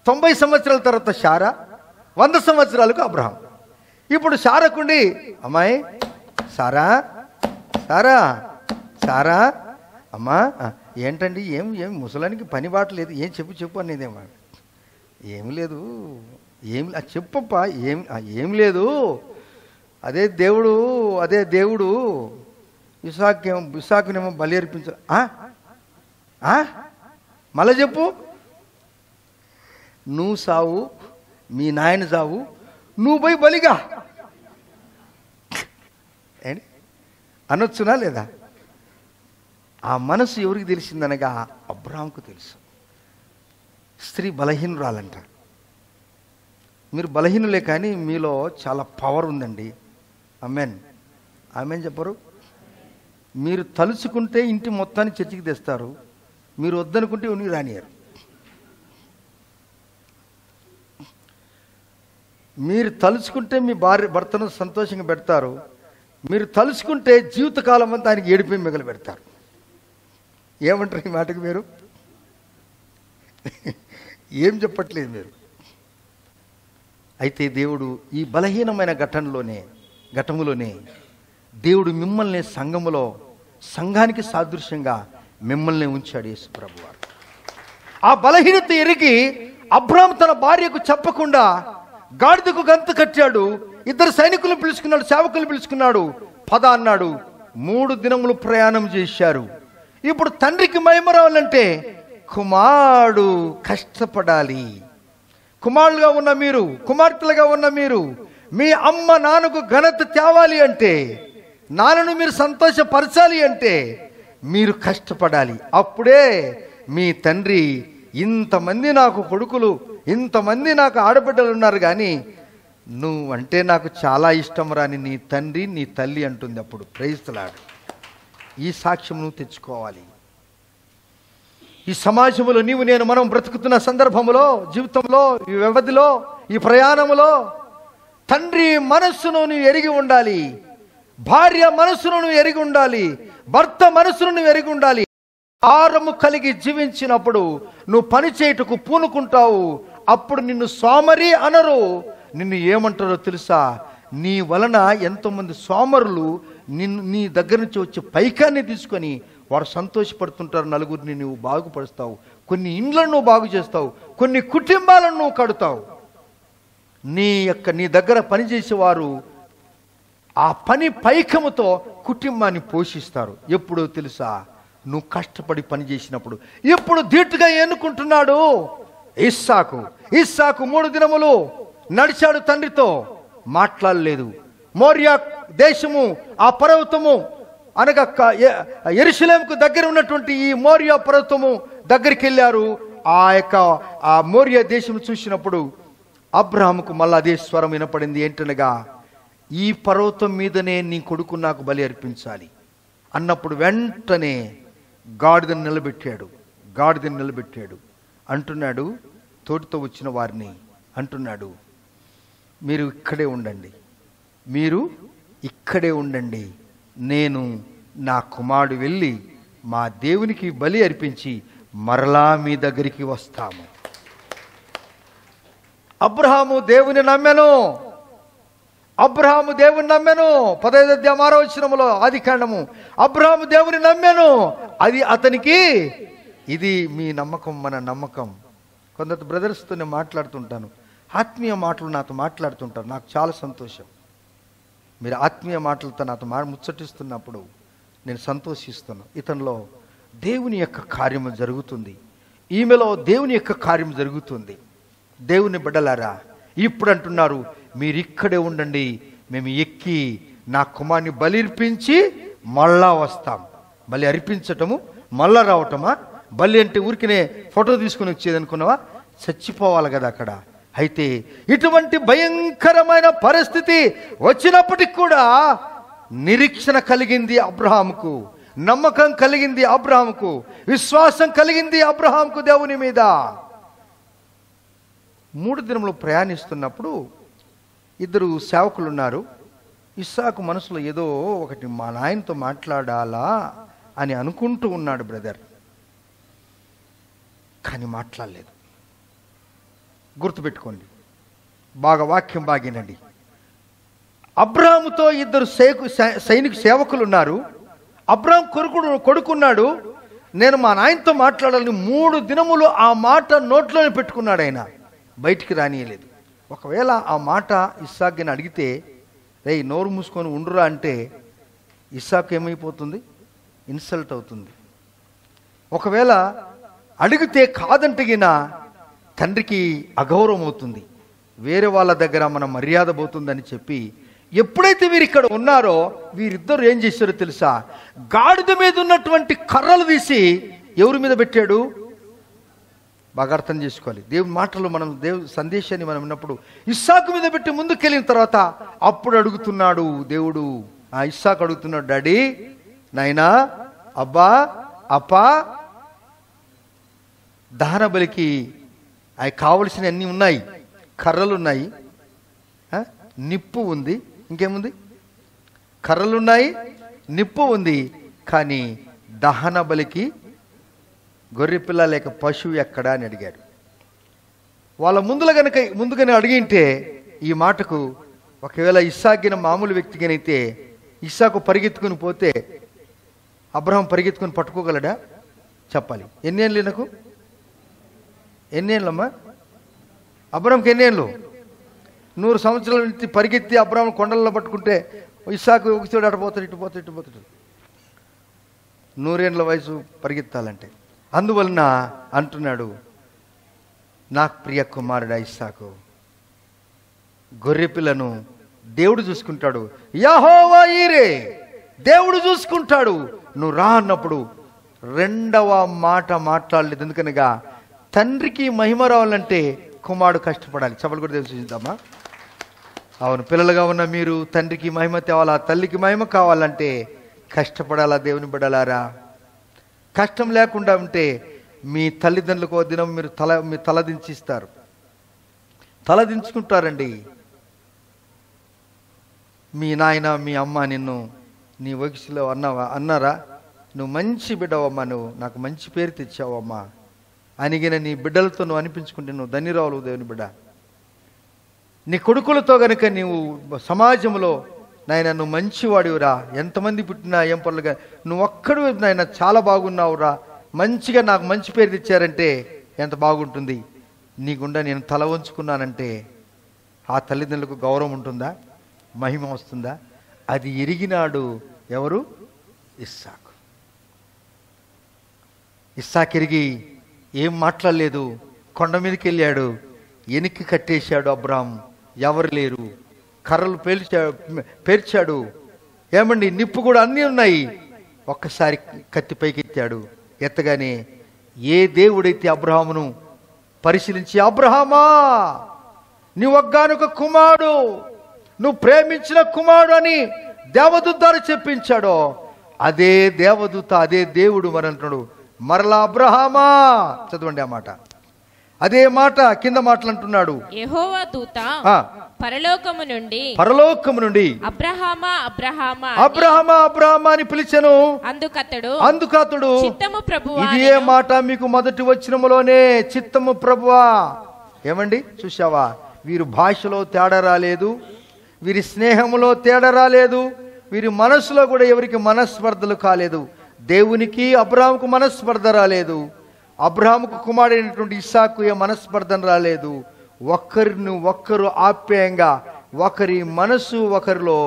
90 సంవత్సరాల తర్వాత శారా, 100 సంవత్సరాలకు అబ్రహాం. ఇప్పుడు శారకుండి, అమ్మాయి సారా సారా సారా అమ్మా ఏంటండి, ఏం ముసలానికి పని బాటలేదు, ఏం చెప్పు అనేదేమా. ఏం లేదు, చెప్పప్పా, ఏం లేదు, అదే దేవుడు ఇసాకునేమో బలి అర్పించ. మళ్ళా చెప్పు. నువ్వు సావు, మీ నాయన సావు, నువ్వు పోయి బలిగా అనొచ్చునా లేదా? ఆ మనసు ఎవరికి తెలిసిందనగా అబ్రహాంకు తెలుసు. స్త్రీ బలహీనురాలంట. మీరు బలహీనులే కానీ మీలో చాలా పవర్ ఉందండి. ఆమెన్ ఆమెన్ చెప్పరు. మీరు తలుచుకుంటే ఇంటి మొత్తాన్ని చర్చికి తెస్తారు, మీరు వద్దనుకుంటే ఉనికి రానియరు. మీరు తలుచుకుంటే మీ భర్తను సంతోషంగా పెడతారు, మీరు తలుచుకుంటే జీవితకాలం అంతా ఆయనకి ఏడిపోయి మిగలు పెడతారు. ఏమంటారు ఈ మాటకు మీరు? ఏం చెప్పట్లేదు మీరు. అయితే దేవుడు ఈ బలహీనమైన ఘటములోనే దేవుడు మిమ్మల్ని సంఘానికి సాదృశ్యంగా మిమ్మల్ని ఉంచాడు యేసు ప్రభువారు. ఆ బలహీనత ఎరిగి అబ్రహాము తన భార్యకు చెప్పకుండా గాడిదకు గంతు కట్టాడు. 2 సైనికులను పిలుచుకున్నాడు, సేవకులను పిలుచుకున్నాడు. 10 అన్నాడు. 3 దినములు ప్రయాణం చేశారు. ఇప్పుడు తండ్రికి మహిమ రావాలంటే కుమారుడు కష్టపడాలి. కుమారులుగా ఉన్న మీరు, కుమార్తెలుగా ఉన్న మీరు, మీ అమ్మ నాన్నకు ఘనత తేవాలి అంటే, నాన్నను మీరు సంతోషపరచాలి అంటే మీరు కష్టపడాలి. అప్పుడే మీ తండ్రి ఇంతమంది నాకు కొడుకులు, ఇంతమంది నాకు ఆడబిడ్డలు ఉన్నారు కానీ నువ్వంటే నాకు చాలా ఇష్టం రాని నీ తండ్రి నీ తల్లి అంటుంది. అప్పుడు ప్రైజ్ లార్డ్. ఈ సాక్ష్యం నువ్వు తెచ్చుకోవాలి. ఈ సమాజంలో మనం బ్రతుకుతున్న సందర్భంలో, జీవితంలో, ఈ వ్యవధిలో, ఈ ప్రయాణంలో తండ్రి మనస్సును నువ్వు ఎరిగి ఉండాలి, భార్య మనస్సును నువ్వు ఎరిగి ఉండాలి, భర్త మనస్సును నువ్వు ఎరిగి ఉండాలి. ఆరము కలిగి జీవించినప్పుడు నువ్వు పని చేయుటకు పూనుకుంటావు. అప్పుడు నిన్ను సోమరి అనరు. నిన్ను ఏమంటారో తెలుసా? నీ వలన ఎంతోమంది సోమరులు నీ దగ్గర నుంచి వచ్చే పైకాన్ని తీసుకొని వారు సంతోషపడుతుంటారు. నలుగురిని నువ్వు బాగుపరుస్తావు, కొన్ని ఇండ్లను నువ్వు బాగు చేస్తావు, కొన్ని కుటుంబాలను నువ్వు కడుతావు. నీ దగ్గర పనిచేసేవారు ఆ పని పైకముతో కుటుంబాన్ని పోషిస్తారు. ఎప్పుడో తెలుసా? నువ్వు కష్టపడి పని చేసినప్పుడు. ఇప్పుడు ధీటుగా ఎన్నుకుంటున్నాడు ఇస్సాకు. 3 దినములు నడిచాడు, తండ్రితో మాట్లాడలేదు. మోరియా దేశము, ఆ పర్వతము అనగా యెరూషలేముకు దగ్గర ఉన్నటువంటి ఈ మోరియా పర్వతము దగ్గరికి వెళ్ళారు. ఆ మోరియా దేశం చూసినప్పుడు అబ్రహాముకు మళ్ళా అదే స్వరం వినపడింది. ఏంటనగా, ఈ పర్వతం మీదనే నీ కొడుకు నాకు బలి అర్పించాలి అన్నప్పుడు వెంటనే గాడిదను నిలబెట్టాడు. అంటున్నాడు తోటితో వచ్చిన వారిని, అంటున్నాడు, మీరు ఇక్కడే ఉండండి, నేను నా కుమారుడు వెళ్ళి మా దేవునికి బలి అర్పించి మరలా మీ దగ్గరికి వస్తాము. అబ్రహాము దేవుని నమ్మెను. 15వ అధ్యాయం 6వ వచనములో ఆదికాండము. అబ్రహాము దేవుని నమ్మెను, అది అతనికి. ఇది మీ నమ్మకం, మన నమ్మకం. కొందరు బ్రదర్స్తో నేను మాట్లాడుతుంటాను, ఆత్మీయ మాటలు నాతో మాట్లాడుతుంటారు. నాకు చాలా సంతోషం. మీరు ఆత్మీయ మాటలతో నాతో ముచ్చటిస్తున్నప్పుడు నేను సంతోషిస్తున్నాను. ఇతనిలో దేవుని యొక్క కార్యము జరుగుతుంది, ఈమెలో దేవుని యొక్క కార్యం జరుగుతుంది. దేవుని బిడ్డలారా, ఇప్పుడు అంటున్నారు, మీరు ఇక్కడే ఉండండి, మేము ఎక్కి నా కుమార్ని బలి అర్పించి మళ్ళా వస్తాం. బలి అర్పించటము మళ్ళా రావటమా? బలి అంటే ఊరికినే ఫోటో తీసుకుని వచ్చేది అనుకున్నావా? చచ్చిపోవాలి కదా అక్కడ. అయితే ఇటువంటి భయంకరమైన పరిస్థితి వచ్చినప్పటికి కూడా నిరీక్షణ కలిగింది అబ్రహాముకు, నమ్మకం కలిగింది అబ్రహాముకు, విశ్వాసం కలిగింది అబ్రహాముకు దేవుని మీద. 3 దినములు ప్రయాణిస్తున్నప్పుడు ఇద్దరు సేవకులు ఉన్నారు. ఇస్సాకు మనసులో ఏదో ఒకటి మా నాయనతో మాట్లాడాలా అని అనుకుంటూ ఉన్నాడు బ్రదర్, కానీ మాట్లాడలేదు. గుర్తుపెట్టుకోండి, బాగా వాక్యం బాగినండి. అబ్రాహాముతో ఇద్దరు సైనిక సేవకులు ఉన్నారు. అబ్రాహాం కొడుకున్నాడు. నేను మా నాయనతో మాట్లాడాలని 3 దినములు ఆ మాట నోట్లోనే పెట్టుకున్నాడు. ఆయన బయటికి రానియలేదు. ఒకవేళ ఆ మాట ఇస్సాకుని అడిగితే, రేయ్ నోరు మూసుకొని ఉండురా అంటే ఇస్సాకు ఏమైపోతుంది? ఇన్సల్ట్ అవుతుంది. ఒకవేళ అడిగితే కాదంటగిన తండ్రికి అగౌరవం అవుతుంది, వేరే వాళ్ళ దగ్గర మన మర్యాద పోతుందని చెప్పి ఎప్పుడైతే వీరు ఇక్కడ ఉన్నారో వీరిద్దరు ఏం చేశారో తెలుసా? గాడిద మీద ఉన్నటువంటి కర్రలు తీసి ఎవరి మీద పెట్టాడు? బాగా అర్థం చేసుకోవాలి. దేవుని మాటలు మనం దేవుని సందేశాన్ని మనం విన్నప్పుడు ఇస్సాకు మీద పెట్టి ముందుకెళ్ళిన తర్వాత అప్పుడు అడుగుతున్నాడు దేవుడు. ఆ ఇస్సాకు అడుగుతున్నాడు, డాడీ, నాయనా, అబ్బా, అప్పా, దహన బలికి అవి కావలసిన అన్నీ ఉన్నాయి. కర్రలు ఉన్నాయి, నిప్పు ఉంది, ఇంకేముంది? కర్రలున్నాయి, నిప్పు ఉంది, కానీ దహన బలికి గొర్రెపిల్ల లేక పశువు ఎక్కడా అని అడిగాడు. వాళ్ళ ముందుగానే అడిగింటే ఈ మాటకు ఒకవేళ ఇస్సాకిన మామూలు వ్యక్తిగానైతే ఇస్సాకు పరిగెత్తుకుని పోతే అబ్రహాం పరిగెత్తుకుని పట్టుకోగలడా? చెప్పాలి. ఎన్నేళ్ళు నాకు? ఎన్నేళ్ళమ్మా? అబ్రహాంకి ఎన్నేళ్ళు? 100 సంవత్సరాల నుంచి పరిగెత్తి అబ్రహాం కొండల్లో పట్టుకుంటే ఇస్సాకు ఒకసారి అటుపోతాడు, ఇటుపోతాడు. 100 ఏళ్ళ వయసు పరిగెత్తాలంటే. అందువలన అంటున్నాడు, నాకు ప్రియ కుమారుడా ఇస్సాకు, గొర్రెపిల్లను దేవుడు చూసుకుంటాడు. యెహోవా ఈరే, దేవుడు చూసుకుంటాడు. నువ్వు రా అన్నప్పుడు రెండవ మాట మాట్లాడలేదు. ఎందుకనగా తండ్రికి మహిమ రావాలంటే కుమారుడు కష్టపడాలి. చెప్పలు కూడా చూద్దామా? అవును, పిల్లలుగా ఉన్న మీరు తండ్రికి మహిమ తేవాలా, తల్లికి మహిమ కావాలంటే కష్టపడాలా? దేవుని బిడ్డలారా, కష్టం లేకుండా ఉంటే మీ తల్లిదండ్రులకు ఒక దినం మీ తలదించిస్తారు, తలదించుకుంటారండి. మీ నాయన మీ అమ్మ నిన్ను నీ వయసులో అన్నారా, నువ్వు మంచి బిడ్డవమ్మా, నువ్వు నాకు మంచి పేరు తెచ్చావమ్మా అనిగిన నీ బిడ్డలతో నువ్వు అనిపించుకుంటే నువ్వు ధన్యురాలు దేవుని బిడ్డ. నీ కొడుకులతో గనుక నీవు సమాజంలో నాయన నువ్వు మంచివాడివురా, ఎంతమంది పుట్టినా ఏం పనులుగా నువ్వు ఒక్కడు నాయన చాలా బాగున్నావురా, మంచిగా నాకు మంచి పేరు తెచ్చారంటే ఎంత బాగుంటుంది. నీ గుండా నేను తల వంచుకున్నానంటే ఆ తల్లిదండ్రులకు గౌరవం ఉంటుందా? మహిమ వస్తుందా? అది ఎరిగినాడు ఎవరు? ఇస్సాకు. ఇస్సాకు ఎరిగి ఏం మాట్లాడలేదు, కొండ మీదకి వెళ్ళాడు, వెనక్కి కట్టేశాడు. అబ్రాహాం ఎవరు లేరు, కర్రలు పేర్చాడు. ఏమండి, నిప్పు కూడా అన్నీ ఉన్నాయి. ఒక్కసారి కత్తి పైకెత్తాడు. ఎత్తగానే ఏ దేవుడైతే అబ్రహామును పరిశీలించి, అబ్రహామా నీ ఒక్కగానొక కుమారుడు, నువ్వు ప్రేమించిన కుమారుడు అని దేవదూత ద్వారా చెప్పించాడో అదే దేవదూత, అదే దేవుడు మరి అంటున్నాడు, మరలా అబ్రహామా. చదవండి ఆ మాట, అదే మాట కింద మాటలు అంటున్నాడు. యెహోవా దూత పరలోకము నుండి అబ్రహామా అబ్రహామా అబ్రహామా అబ్రహామా అని పిలిచెను. అందుకతడు చిత్తము ప్రభువా. ఇదే మాట మీకు మొదటి వచనములోనే, చిత్తము ప్రభువా. ఏమండి, చూసావా? వీరి భాషలో తేడా రాలేదు, వీరి స్నేహములో తేడా రాలేదు, వీరి మనస్సులో కూడా ఎవరికి మనస్పర్ధలు కాలేదు. దేవునికి అబ్రహాముకు మనస్పర్ధ రాలేదు, అబ్రహాముకు కుమారుడైనటువంటి ఇస్సాకు ఏ మనస్పర్ధన రాలేదు. ఒక్కరు ఆప్యాయంగా ఒకరి మనసు ఒకరిలో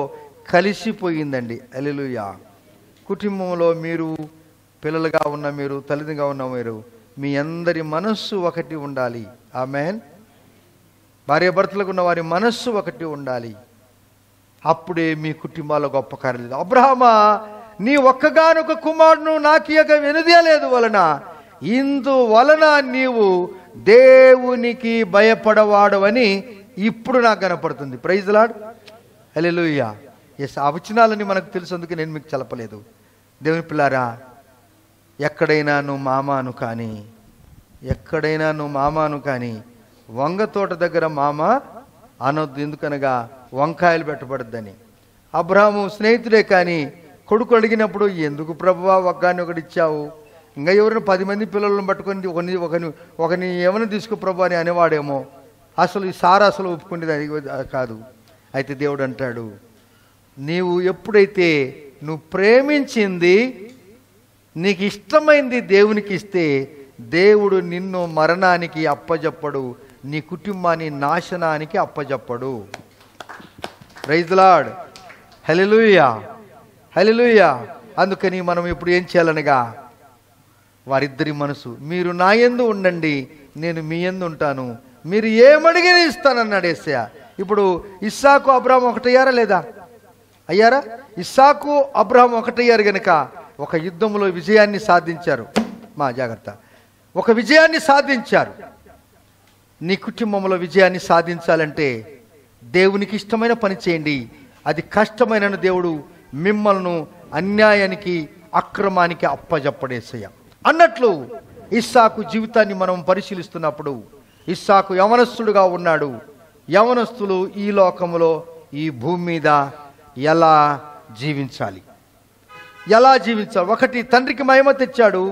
కలిసిపోయిందండి. హల్లెలూయా. కుటుంబంలో మీరు పిల్లలుగా ఉన్న మీరు, తల్లిదండ్రులుగా ఉన్న మీరు, మీ అందరి మనస్సు ఒకటి ఉండాలి. ఆమేన్. భార్యాభర్తలకు ఉన్న వారి మనస్సు ఒకటి ఉండాలి. అప్పుడే మీ కుటుంబాల్లో గొప్ప కార్యాలు. అబ్రహామా, నీ ఒక్కగానొక కుమారుడును నాకు ఇక వెనుదీయలేదు వలన, ఇందువలన నీవు దేవునికి భయపడవాడవని ఇప్పుడు నాకు కనపడుతుంది. Praise lord. హల్లెలూయా. ఎస్, ఆ వచనాలని మనకు తెలుసు, అందుకే నేను మీకు చెప్పలేదు. దేవుని పిల్లారా, ఎక్కడైనా నువ్వు మామాను కానీ వంగ తోట దగ్గర మామ అనొద్దు, ఎందుకనగా వంకాయలు పెట్టబడద్దని. అబ్రాహాము స్నేహితుడే, కానీ కొడుకు అడిగినప్పుడు ఎందుకు ప్రభువా ఒక్కడిని ఒకటి ఇచ్చావు, ఇంకా ఎవరైనా 10 మంది పిల్లలను పట్టుకొని ఒకని ఏమైనా తీసుకో ప్రభు అని అనేవాడేమో. అసలు ఈ సారా అసలు ఒప్పుకునేది అది కాదు. అయితే దేవుడు అంటాడు, నీవు ఎప్పుడైతే నువ్వు ప్రేమించింది నీకు ఇష్టమైంది దేవునికి ఇస్తే దేవుడు నిన్ను మరణానికి అప్పజెప్పడు, నీ కుటుంబాన్ని నాశనానికి అప్పజెప్పడు. Praise the lord. హల్లెలూయా, హల్లెలూయా. అందుకని మనం ఇప్పుడు ఏం చేయాలనగా, వారిద్దరి మనసు, మీరు నా యందు ఉండండి, నేను మీ యందు ఉంటాను, మీరు ఏమడిగినా ఇస్తానన్నాడు యేసయ్య. ఇప్పుడు ఇస్సాకు అబ్రాహాం ఒకటయ్యారా లేదా? అయ్యారా? ఇస్సాకు అబ్రాహాం ఒకటయ్యారు గనుక ఒక యుద్ధంలో విజయాన్ని సాధించారు. మా జాగ్రత్త, ఒక విజయాన్ని సాధించారు. నీ కుటుంబంలో విజయాన్ని సాధించాలంటే దేవునికి ఇష్టమైన పని చేయండి. అది కష్టమైన దేవుడు మిమ్మల్ని అన్యాయానికి అక్రమానికి అప్పజెప్పడేసయ్య అన్నట్లు ఇస్సాకు జీవితాన్ని మనం పరిశీలిస్తున్నప్పుడు, ఇస్సాకు యవనస్తుడుగా ఉన్నాడు. యవనస్తులు ఈ లోకంలో ఈ భూమి మీద ఎలా జీవించాలి, ఎలా జీవించాలి? ఒకటి, తండ్రికి మహిమ తెచ్చాడు.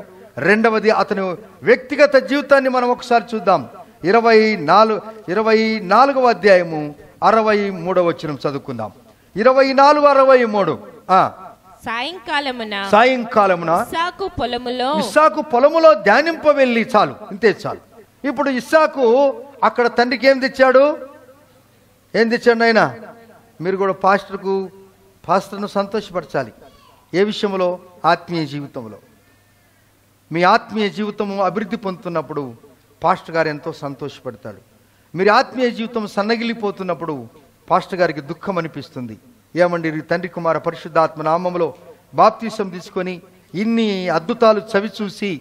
రెండవది, అతను వ్యక్తిగత జీవితాన్ని మనం ఒకసారి చూద్దాం. 24వ అధ్యాయము 63వ వచనం చదువుకుందాం. 24:63. సాయంకాలమున ఇస్సాకు పొలములో ధ్యానింప వెళ్ళి, చాలు, ఇంతే చాలు. ఇప్పుడు ఇస్సాకు అక్కడ తండ్రికి ఏం తెచ్చాడు ఆయన? మీరు కూడా పాస్టర్ను సంతోషపరచాలి. ఏ విషయంలో? ఆత్మీయ జీవితంలో. మీ ఆత్మీయ జీవితము అభివృద్ధి పొందుతున్నప్పుడు పాస్టర్ గారు ఎంతో సంతోషపడతాడు. మీరు ఆత్మీయ జీవితం సన్నగిలిపోతున్నప్పుడు పాస్టర్ గారికి దుఃఖం అనిపిస్తుంది. ఏమండి, తండ్రి కుమార పరిశుద్ధాత్మ నామములో బాప్తీసం తీసుకొని ఇన్ని అద్భుతాలు చవి చూసి,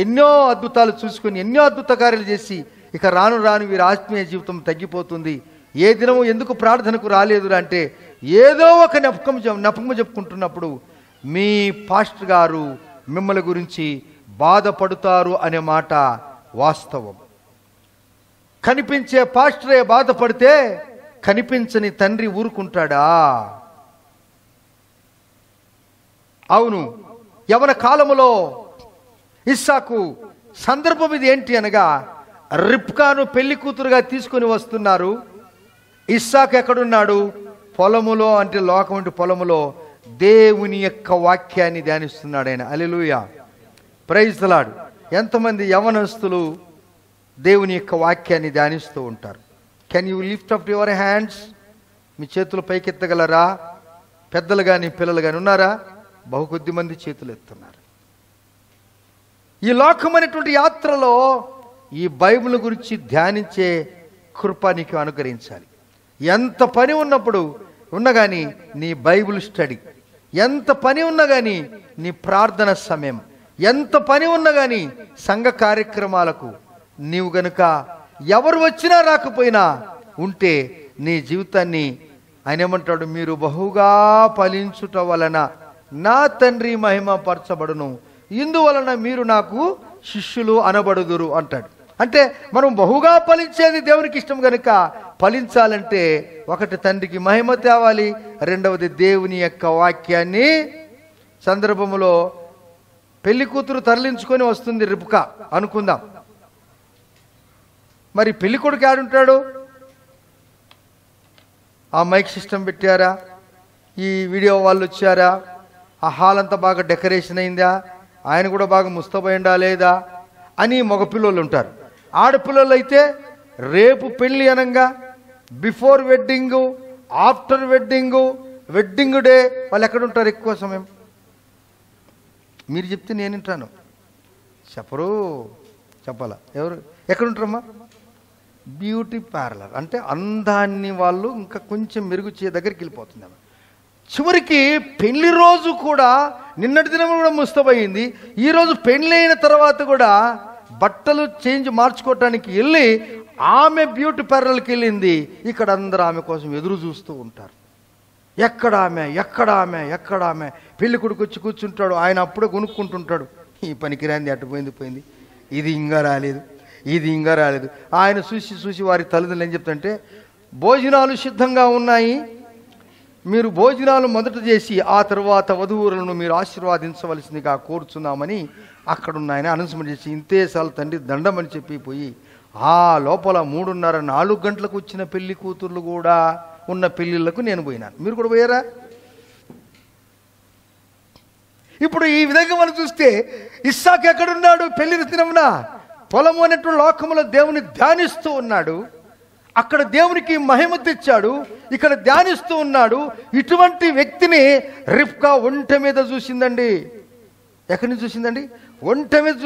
ఎన్నో అద్భుతాలు చూసుకొని, ఎన్నో అద్భుత కార్యాలు చేసి, ఇక రాను రాను వీరి ఆత్మీయ జీవితం తగ్గిపోతుంది. ఏ దినము ఎందుకు ప్రార్థనకు రాలేదు అంటే ఏదో ఒక నెపకము చెప్పుకుంటున్నప్పుడు మీ పాస్టర్ గారు మిమ్మల్ని గురించి బాధపడతారు అనే మాట వాస్తవం. కనిపించే పాస్టరే బాధపడితే కనిపించని తండ్రి ఊరుకుంటాడా? అవును. యవన కాలములో ఇస్సాకు సందర్భం ఇది ఏంటి అనగా, రిబ్కాను పెళ్లి కూతురుగా తీసుకొని వస్తున్నారు. ఇస్సాకు ఎక్కడున్నాడు? పొలములో, అంటే లోకం అంటే పొలములో దేవుని యొక్క వాక్యాన్ని ధ్యానిస్తున్నాడు ఆయన. హల్లెలూయా, ప్రైజ్ ది లార్డ్. ఎంతమంది యవనస్తులు దేవుని యొక్క వాక్యాన్ని ధ్యానిస్తూ ఉంటారు? Can you lift up your hands? మీ చేతులు పైకెత్తగలరా? పెద్దలు కానీ పిల్లలు కానీ ఉన్నారా? బహుకొద్ది మంది చేతులు ఎత్తున్నారు. ఈ లోకమైనటువంటి యాత్రలో ఈ బైబిల్ గురించి ధ్యానించే కృప నీకు అనుగ్రహించాలి. ఎంత పని ఉన్నా కానీ నీ బైబిల్ స్టడీ, ఎంత పని ఉన్నా కానీ నీ ప్రార్థన సమయం, ఎంత పని ఉన్నా కానీ సంఘ కార్యక్రమాలకు నీవు గనుక ఎవరు వచ్చినా రాకపోయినా ఉంటే నీ జీవితాన్ని ఆయన ఏమంటాడు? మీరు బహుగా ఫలించుట వలన నా తండ్రి మహిమ పరచబడును, ఇందువలన మీరు నాకు శిష్యులు అనబడుదురు అంటాడు. అంటే మనం బహుగా ఫలించేది దేవునికి ఇష్టం కనుక ఫలించాలంటే ఒకటి తండ్రికి మహిమ తేవాలి, రెండవది దేవుని యొక్క వాక్యాన్ని. సందర్భములో పెళ్లి కూతురు తరలించుకొని వస్తుంది రిబ్కా అనుకుందాం. మరి పెళ్లి కొడుకు ఆడుంటాడు? ఆ మైక్ సిస్టమ్ పెట్టారా? ఈ వీడియో వాళ్ళు వచ్చారా? ఆ హాల్ అంతా బాగా డెకరేషన్ అయిందా? ఆయన కూడా బాగా ముస్తబైండా లేదా అని మగపిల్లలు ఉంటారు. ఆడపిల్లలు అయితే రేపు పెళ్లి అనగా before wedding, after wedding, wedding day వాళ్ళు ఎక్కడుంటారు ఎక్కువ సమయం? మీరు చెప్తే నేను వింటాను. చెప్పాలా? ఎవరు ఎక్కడుంటారమ్మా? Beauty parlour. అంటే అందాన్ని వాళ్ళు ఇంకా కొంచెం మెరుగు చే దగ్గరికి వెళ్ళిపోతుంది. చివరికి పెళ్లి రోజు కూడా, నిన్నటి దినం కూడా ముస్తబయింది, ఈరోజు పెళ్లి అయిన తర్వాత కూడా బట్టలు మార్చుకోవటానికి వెళ్ళి ఆమె బ్యూటీ పార్లర్కి వెళ్ళింది. ఇక్కడ అందరూ ఆమె కోసం ఎదురు చూస్తూ ఉంటారు. ఎక్కడ ఆమె? పెళ్లి కొడుకు వచ్చి కూర్చుంటాడు, ఆయన అప్పుడే కొనుక్కుంటుంటాడు. ఈ పనికిరాంది అటు పోయింది, ఇది ఇంకా రాలేదు, ఇది ఇంకా రాలేదు. ఆయన చూసి వారి తల్లిదండ్రులు ఏం చెప్తుంటే, భోజనాలు సిద్ధంగా ఉన్నాయి, మీరు భోజనాలు మొదట చేసి ఆ తర్వాత వధువులను మీరు ఆశీర్వాదించవలసిందిగా కోరుచున్నామని అక్కడున్న ఆయన అనౌన్స్మెంట్ చేసి, ఇంతేసార్లు తండ్రి దండమని చెప్పి పోయి ఆ లోపల 3:30-4 గంటలకు వచ్చిన పెళ్లి కూతుర్లు కూడా ఉన్న పెళ్లిళ్లకు నేను పోయినాను. మీరు కూడా పోయారా? ఇప్పుడు ఈ విధంగా మనం చూస్తే ఇస్సాకు ఎక్కడున్నాడు? పెళ్లి దినమున పొలము అనేటువంటి లోకములో దేవుని ధ్యానిస్తూ ఉన్నాడు. అక్కడ దేవునికి మహిమ తెచ్చాడు, ఇక్కడ ధ్యానిస్తూ ఉన్నాడు. ఇటువంటి వ్యక్తిని రిబ్కా ఒంట మీద చూసిందండి. ఎక్కడి నుంచి చూసిందండి? ఒంట మీద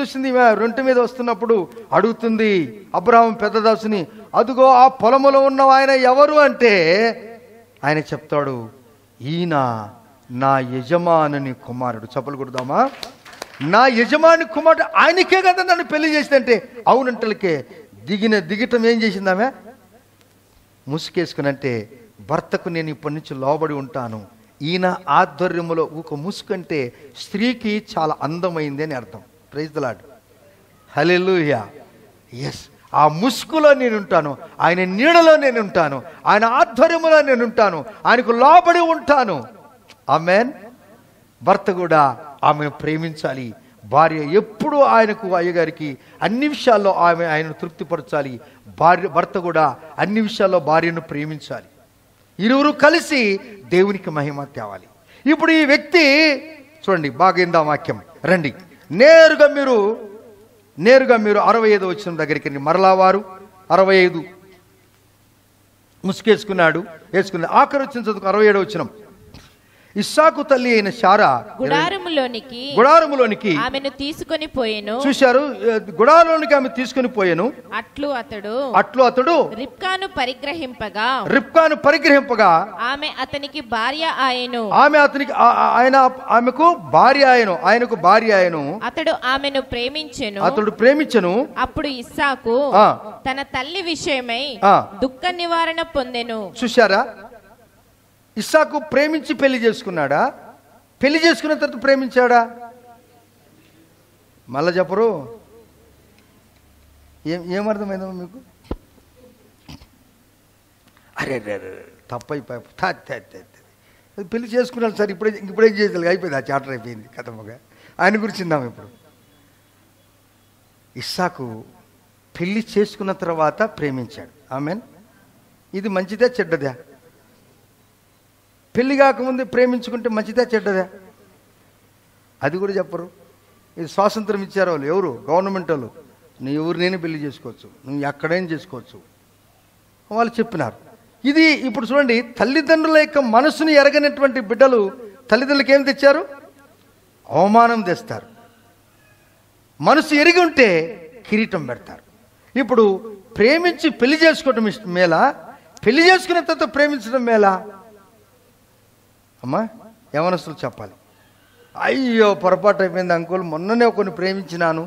చూసింది. ఒంట మీద వస్తున్నప్పుడు అడుగుతుంది అబ్రాహాము పెద్దదాసుని, అదుగో ఆ పొలములో ఉన్న ఆయన ఎవరు అంటే ఆయన చెప్తాడు, ఈయన నా యజమానుని కుమారుడు. చప్పలు కొడదామా? నా యజమాని కుమారుడు, ఆయనకే కదా నన్ను పెళ్లి చేసిందంటే అవునంటలకే దిగటం ఏం చేసిందామె? ముసుకేసుకునంటే, భర్తకు నేను ఇప్పటి నుంచి లోబడి ఉంటాను, ఈయన ఆధ్వర్యంలో. ఒక ముసుకు అంటే స్త్రీకి చాలా అందమైంది అని అర్థం. Praise the lord, hallelujah. Yes, ఆ ముసుగులో నేను ఉంటాను, ఆయన నీడలో నేను ఉంటాను, ఆయన ఆధ్వర్యంలో నేను ఉంటాను, ఆయనకు లోబడి ఉంటాను. ఆమేన్. భర్త కూడా ఆమెను ప్రేమించాలి. భార్య ఎప్పుడూ ఆయనకు, అయ్యగారికి అన్ని విషయాల్లో ఆయనను తృప్తిపరచాలి. భర్త కూడా అన్ని విషయాల్లో భార్యను ప్రేమించాలి. ఇరువురు కలిసి దేవునికి మహిమ తేవాలి. ఇప్పుడు ఈ వ్యక్తి చూడండి, బాగా ఇందా వాక్యం రండి. నేరుగా మీరు 65వ వచనం దగ్గరికి రండి. మరలా వారు 65 ముసుకేసుకున్నాడు, వేసుకున్నాడు. ఆఖరి వచ్చిన చదువు 67వ వచనం. ఇస్సాకు తల్లి అయిన శారా గుడారములోనికి ఆమెను తీసుకొని పోయెను. చూశారు, గుడారంలోనికి ఆమె తీసుకొని పోయెను. అట్లు అతడు రిబ్కాను పరిగ్రహింపగా ఆమె అతనికి భార్య ఆయను. ఆమెకు భార్య ఆయను, ఆయనకు భార్య ఆయను. అతడు ఆమెను ప్రేమించెను. అప్పుడు ఇస్సాకు తన తల్లి విషయమై దుఃఖ నివారణ పొందెను. చూశారా, ఇస్సాకు ప్రేమించి పెళ్లి చేసుకున్నాడా? పెళ్లి చేసుకున్న తర్వాత ప్రేమించాడా? మళ్ళా చెప్పరు. ఏమర్థమైందో మీకు? అరే తప్పైపోయి పెళ్లి చేసుకున్నాను సార్, ఇప్పుడేం చేయాలి? అయిపోయింది, ఆ చాప్టర్ అయిపోయింది, కథముగా. ఆయన గురించి ఇందాం. ఇప్పుడు ఇస్సాకు పెళ్లి చేసుకున్న తర్వాత ప్రేమించాడు. ఆమెన్. ఇది మంచిదే చెడ్డదా? పెళ్లి కాకముందే ప్రేమించుకుంటే మంచిదా చెడ్డదా? అది కూడా చెప్పరు. ఇది స్వాతంత్రం ఇచ్చారు వాళ్ళు. ఎవరు? గవర్నమెంట్ వాళ్ళు. నువ్వు ఎవరినైనా పెళ్లి చేసుకోవచ్చు, నువ్వు ఎక్కడైనా చేసుకోవచ్చు వాళ్ళు చెప్పినారు. ఇది ఇప్పుడు చూడండి, తల్లిదండ్రుల యొక్క మనసుని ఎరగనటువంటి బిడ్డలు తల్లిదండ్రులకి ఏం తెచ్చారు? అవమానం తెస్తారు. మనసు ఎరిగి ఉంటే కిరీటం పెడతారు. ఇప్పుడు ప్రేమించి పెళ్లి చేసుకోవటం మేలా, పెళ్లి చేసుకున్న తర్వాత ప్రేమించడం మేలా? అమ్మా, యవనస్తులు చెప్పాలి. అయ్యో పొరపాటు అయిపోయింది అంకుల్, మొన్ననే కొన్ని ప్రేమించినాను,